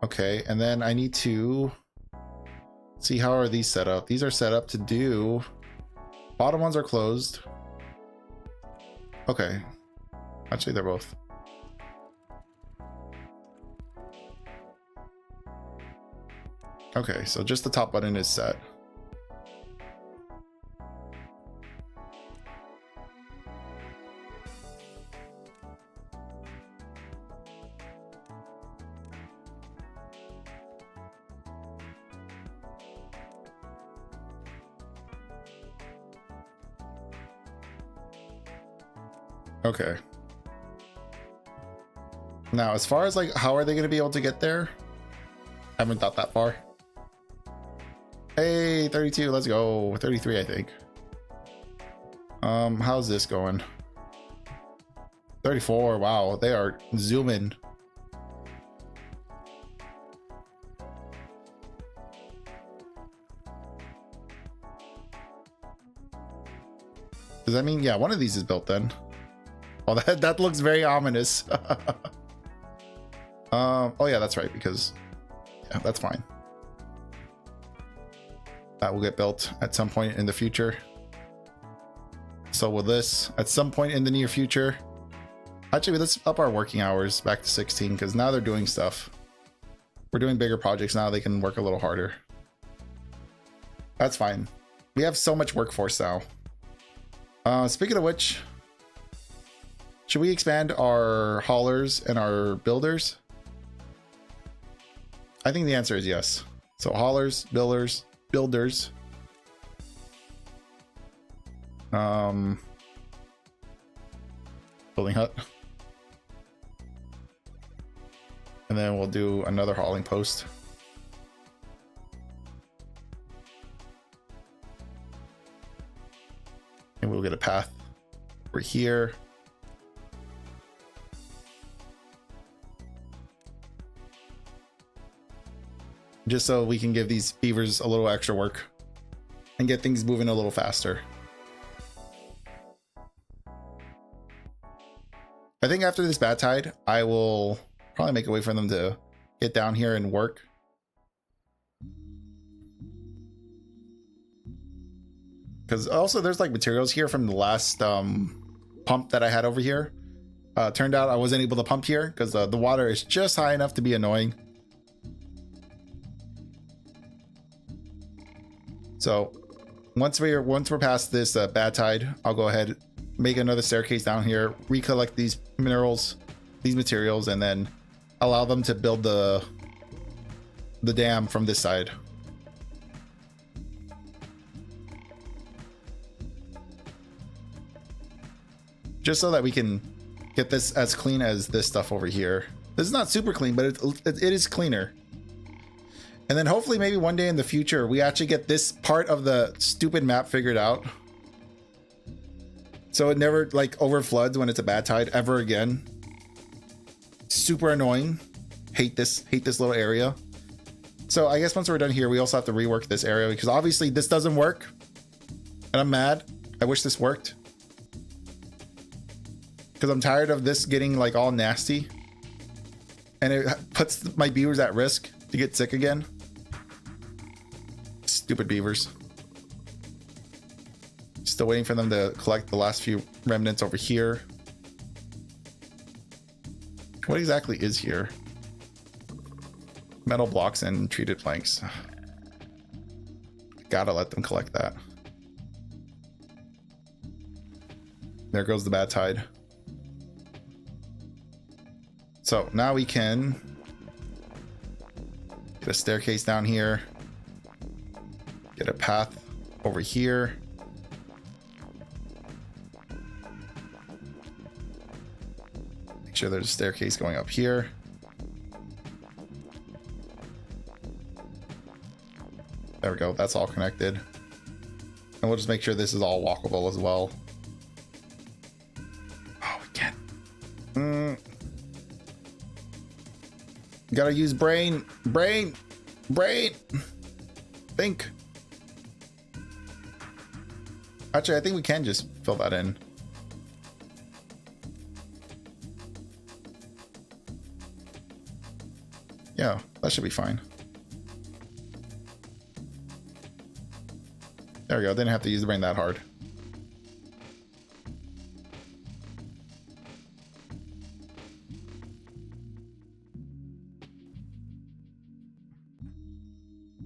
Okay, and then I need to see, how are these set up? These are set up to do... Bottom ones are closed. Okay. Actually, they're both. Okay, so just the top button is set. Okay. Now, as far as like, how are they going to be able to get there? I haven't thought that far. Hey, 32, let's go. 33, I think. How's this going? 34, wow, they are zooming. Does that mean, yeah, one of these is built then? Oh, that looks very ominous. Oh yeah, that's right, because yeah, that's fine. That will get built at some point in the future. So will this at some point in the near future. Actually, let's up our working hours back to 16, because now they're doing stuff. We're doing bigger projects now, they can work a little harder. That's fine. We have so much workforce now. Speaking of which, should we expand our haulers and our builders? I think the answer is yes. So haulers, builders. Building hut. And then we'll do another hauling post. And we'll get a path over here. Just so we can give these beavers a little extra work and get things moving a little faster. I think after this bad tide, I will probably make a way for them to get down here and work. Because also there's like materials here from the last pump that I had over here. Turned out I wasn't able to pump here because the water is just high enough to be annoying. So once we're past this bad tide, I'll go ahead, make another staircase down here, recollect these minerals, these materials, and then allow them to build the dam from this side. Just so that we can get this as clean as this stuff over here. This is not super clean, but it is cleaner. And then hopefully maybe one day in the future, we actually get this part of the stupid map figured out. So it never like over floods when it's a bad tide ever again. Super annoying. Hate this little area. So I guess once we're done here, we also have to rework this area because obviously this doesn't work. And I'm mad. I wish this worked. Because I'm tired of this getting like all nasty. And it puts my beavers at risk to get sick again. Stupid beavers. Still waiting for them to collect the last few remnants over here. What exactly is here? Metal blocks and treated planks. Gotta let them collect that. There goes the bad tide. So now we can get a staircase down here. Get a path over here. Make sure there's a staircase going up here. There we go. That's all connected. And we'll just make sure this is all walkable as well. Oh, we can't. Gotta use brain. Brain. Think. Actually, I think we can just fill that in. Yeah, that should be fine. There we go. Didn't have to use the brain that hard.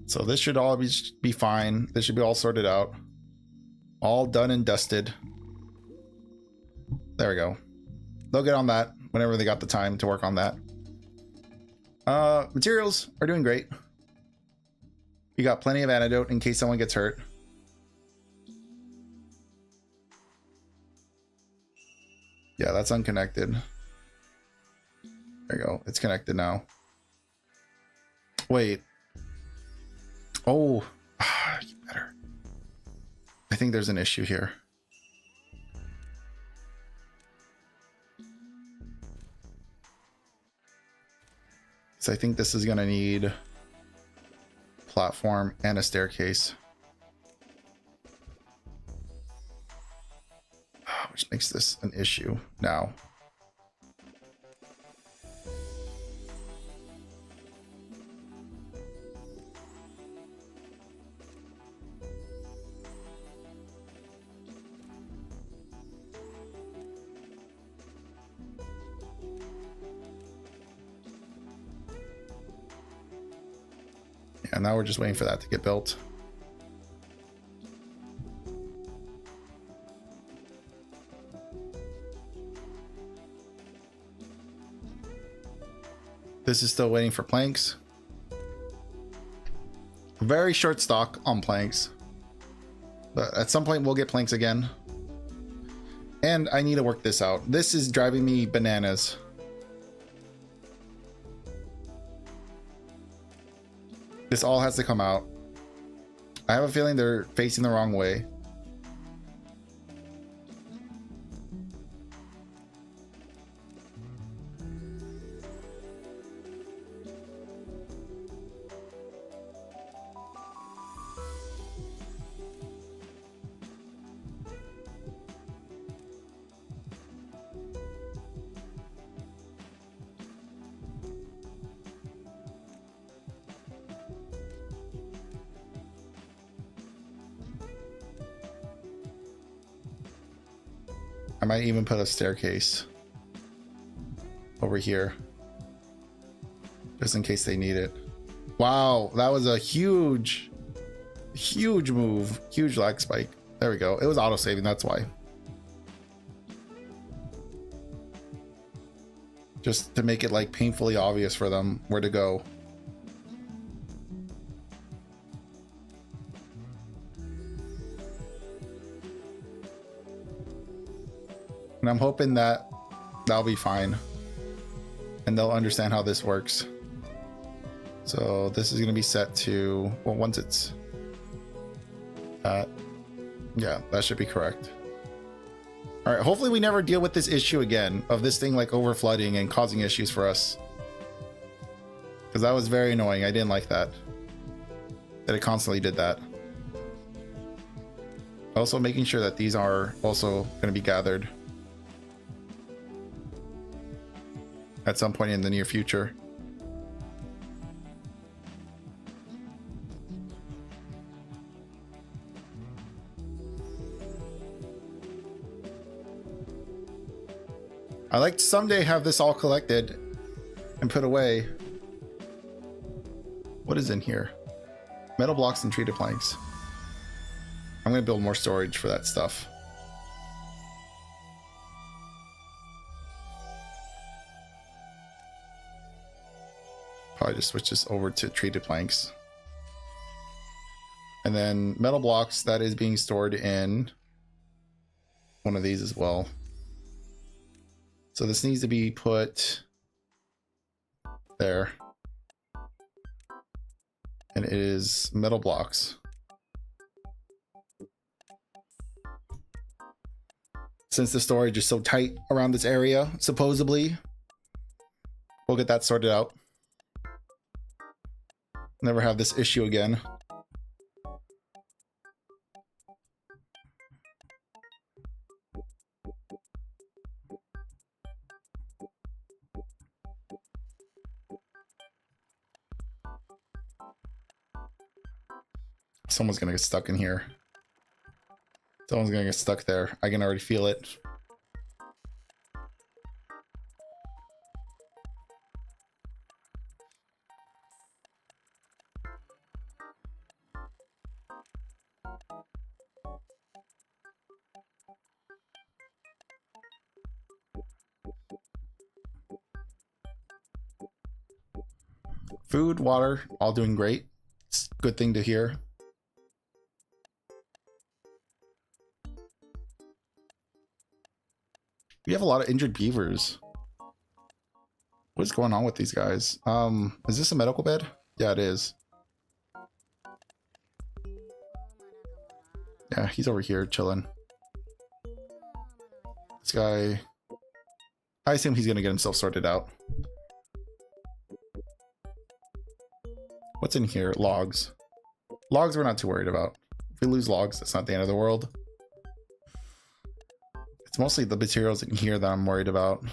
So this should all be fine. This should be all sorted out. All done and dusted. There we go. They'll get on that whenever they got the time to work on that. Materials are doing great. You got plenty of antidote in case someone gets hurt. Yeah, that's unconnected. There you go. It's connected now. Wait. Oh, you better. I think there's an issue here. So I think this is gonna need platform and a staircase. Which makes this an issue now. Yeah, now we're just waiting for that to get built. This is still waiting for planks. Very short stock on planks. But at some point we'll get planks again. And I need to work this out. This is driving me bananas. This all has to come out. I have a feeling they're facing the wrong way. I might even put a staircase over here just in case they need it. Wow, that was a huge move. Huge lag spike. There we go. It was auto saving, that's why. Just to make it like painfully obvious for them where to go. And I'm hoping that that'll be fine and they'll understand how this works. So this is going to be set to, well, once it's yeah, that should be correct. All right, hopefully we never deal with this issue again of this thing like over flooding and causing issues for us, because that was very annoying. I didn't like that. that it constantly did that. Also making sure that these are also going to be gathered at some point in the near future. I like to someday have this all collected and put away. What is in here? Metal blocks and treated planks. I'm going to build more storage for that stuff. Probably just switch this over to treated planks. And then metal blocks, that is being stored in one of these as well. So this needs to be put there. And it is metal blocks. Since the storage is so tight around this area, supposedly, we'll get that sorted out. Never have this issue again. Someone's gonna get stuck in here. Someone's gonna get stuck there. I can already feel it. Food, water, all doing great. It's a good thing to hear. We have a lot of injured beavers. What's going on with these guys? Is this a medical bed? Yeah, it is. Yeah, he's over here chilling. This guy, I assume he's gonna get himself sorted out. What's in here? Logs. Logs we're not too worried about. If we lose logs, that's not the end of the world. It's mostly the materials in here that I'm worried about.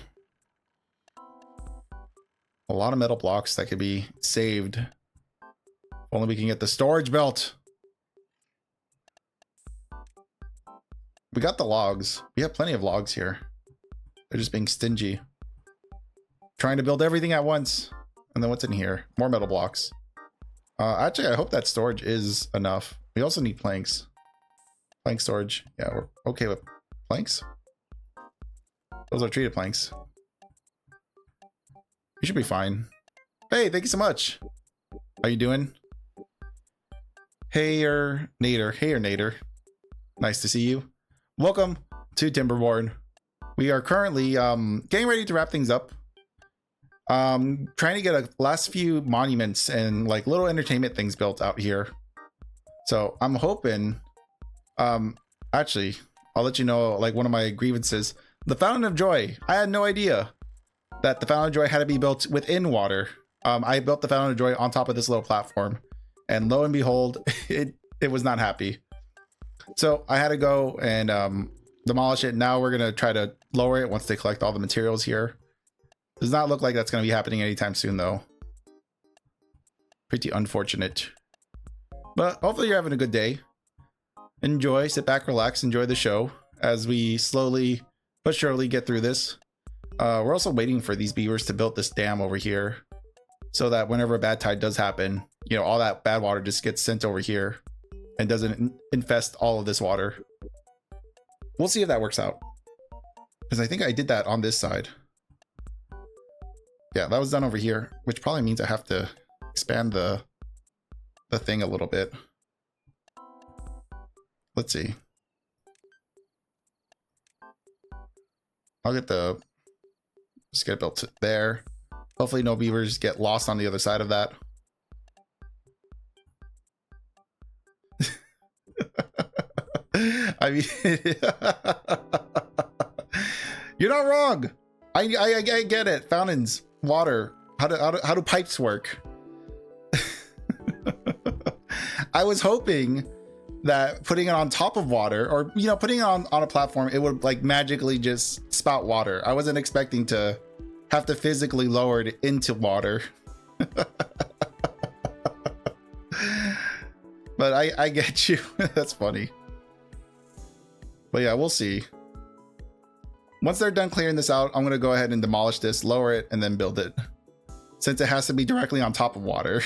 A lot of metal blocks that could be saved. If only we can get the storage belt. We got the logs. We have plenty of logs here. They're just being stingy. Trying to build everything at once. And then what's in here? More metal blocks. Actually, I hope that storage is enough. We also need planks. Plank storage. Yeah, we're okay with planks. Those are treated planks. You should be fine. Hey, thank you so much. How you doing? Hey-er, Nader. Hey-er, Nader. Nice to see you. Welcome to Timberborn. We are currently getting ready to wrap things up. Trying to get a last few monuments and like little entertainment things built out here. So I'm hoping, actually, I'll let you know like one of my grievances. The Fountain of Joy. I had no idea that the Fountain of Joy had to be built within water. I built the Fountain of Joy on top of this little platform, and lo and behold, it was not happy. So I had to go and demolish it. Now we're gonna try to lower it once they collect all the materials here. Does not look like that's gonna be happening anytime soon, though. Pretty unfortunate. But hopefully you're having a good day. Enjoy, sit back, relax, enjoy the show as we slowly but surely get through this. We're also waiting for these beavers to build this dam over here so that whenever a bad tide does happen, you know, all that bad water just gets sent over here and doesn't infest all of this water. We'll see if that works out, because I think I did that on this side. Yeah, that was done over here, which probably means I have to expand the thing a little bit. Let's see. I'll get just get it built there. Hopefully no beavers get lost on the other side of that. I mean, you're not wrong. I get it. Fountains, water. How do pipes work? I was hoping that putting it on top of water, or you know, putting it on a platform, it would like magically just spout water. I wasn't expecting to have to physically lower it into water. But I get you. That's funny. But yeah, we'll see. Once they're done clearing this out, I'm gonna go ahead and demolish this, lower it, and then build it, since it has to be directly on top of water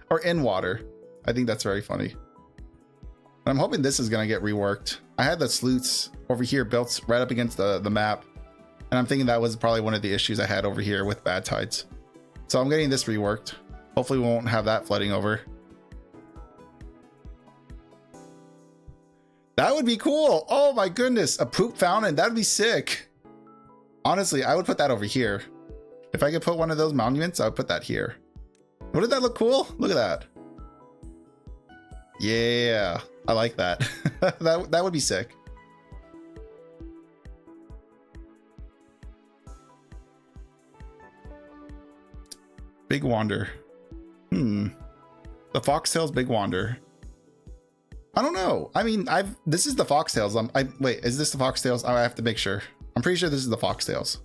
or in water. I think that's very funny. I'm hoping this is gonna get reworked. I had the sleuths over here built right up against the map, and I'm thinking that was probably one of the issues I had over here with bad tides. So I'm getting this reworked. Hopefully we won't have that flooding over. That would be cool. Oh my goodness, a poop fountain. That'd be sick. Honestly, I would put that over here. If I could put one of those monuments, I would put that here. Wouldn't that look cool? Look at that. Yeah, I like that. that would be sick. Big Wander. The Foxtails Big Wander. I don't know. I mean, this is the Foxtails. Wait, is this the Foxtails? I have to make sure. I'm pretty sure this is the Foxtails.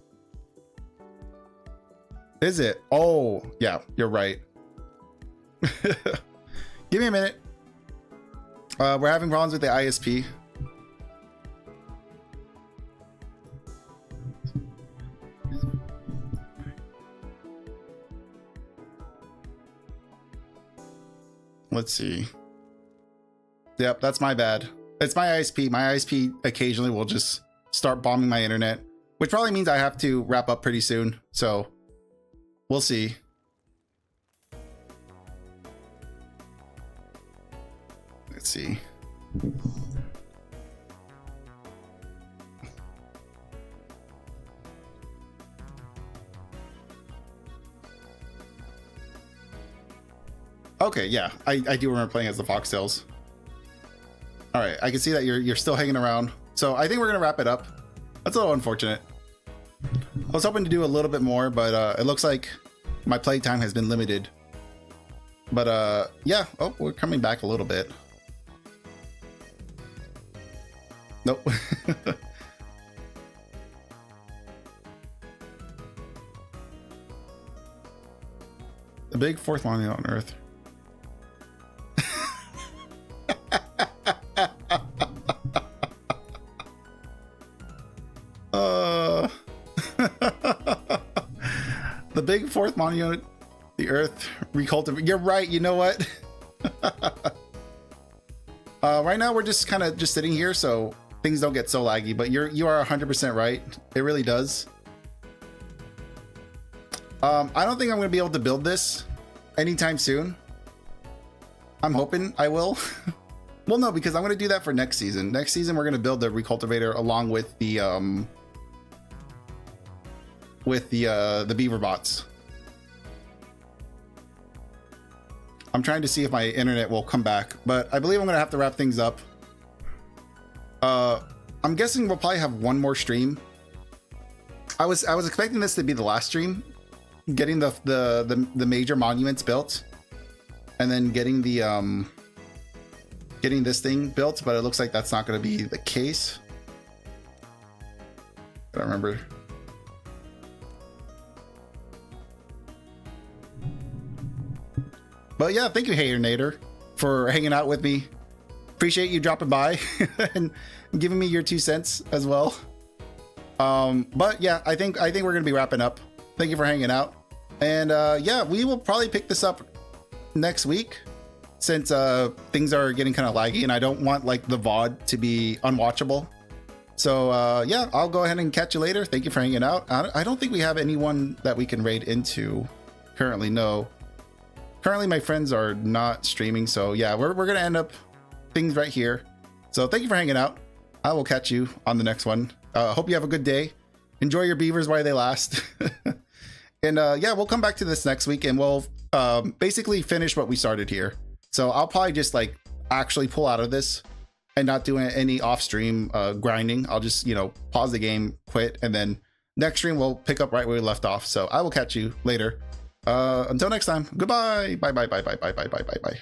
Is it? Oh, yeah, you're right. Give me a minute. We're having problems with the ISP. Let's see. Yep, that's my bad. It's my ISP. My ISP occasionally will just start bombing my internet, which probably means I have to wrap up pretty soon. So we'll see. Let's see. Okay, yeah, I do remember playing as the Foxtails. All right, I can see that you're still hanging around. So I think we're gonna wrap it up. That's a little unfortunate. I was hoping to do a little bit more, but it looks like my playtime has been limited. But yeah, oh, we're coming back a little bit. Nope. The big fourth monument on Earth. The big fourth monument, the Earth recultivate. You're right. You know what? Right now we're just kind of just sitting here, so things don't get so laggy. But you are 100% right. It really does. I don't think I'm going to be able to build this anytime soon. I'm hoping I will. Well, no, because I'm going to do that for next season. Next season, we're going to build the recultivator along with the beaver bots. I'm trying to see if my internet will come back, but I believe I'm going to have to wrap things up. I'm guessing we'll probably have one more stream. I was expecting this to be the last stream, getting the major monuments built, and then getting the getting this thing built, but it looks like that's not going to be the case. I don't remember. But yeah, thank you, Hater Nader, for hanging out with me. Appreciate you dropping by and giving me your 2 cents as well. But yeah, I think we're gonna be wrapping up. Thank you for hanging out, and yeah, we will probably pick this up next week, since things are getting kind of laggy, and I don't want like the VOD to be unwatchable. So yeah, I'll go ahead and catch you later. Thank you for hanging out. I don't think we have anyone that we can raid into currently. No. Currently, my friends are not streaming, so yeah, we're gonna end up things right here. So thank you for hanging out. I will catch you on the next one. Hope you have a good day. Enjoy your beavers while they last. And yeah, we'll come back to this next week, and we'll basically finish what we started here. So I'll probably just like actually pull out of this and not do any off-stream grinding. I'll just, you know, pause the game, quit, and then next stream we'll pick up right where we left off. So I will catch you later. Until next time, goodbye. Bye.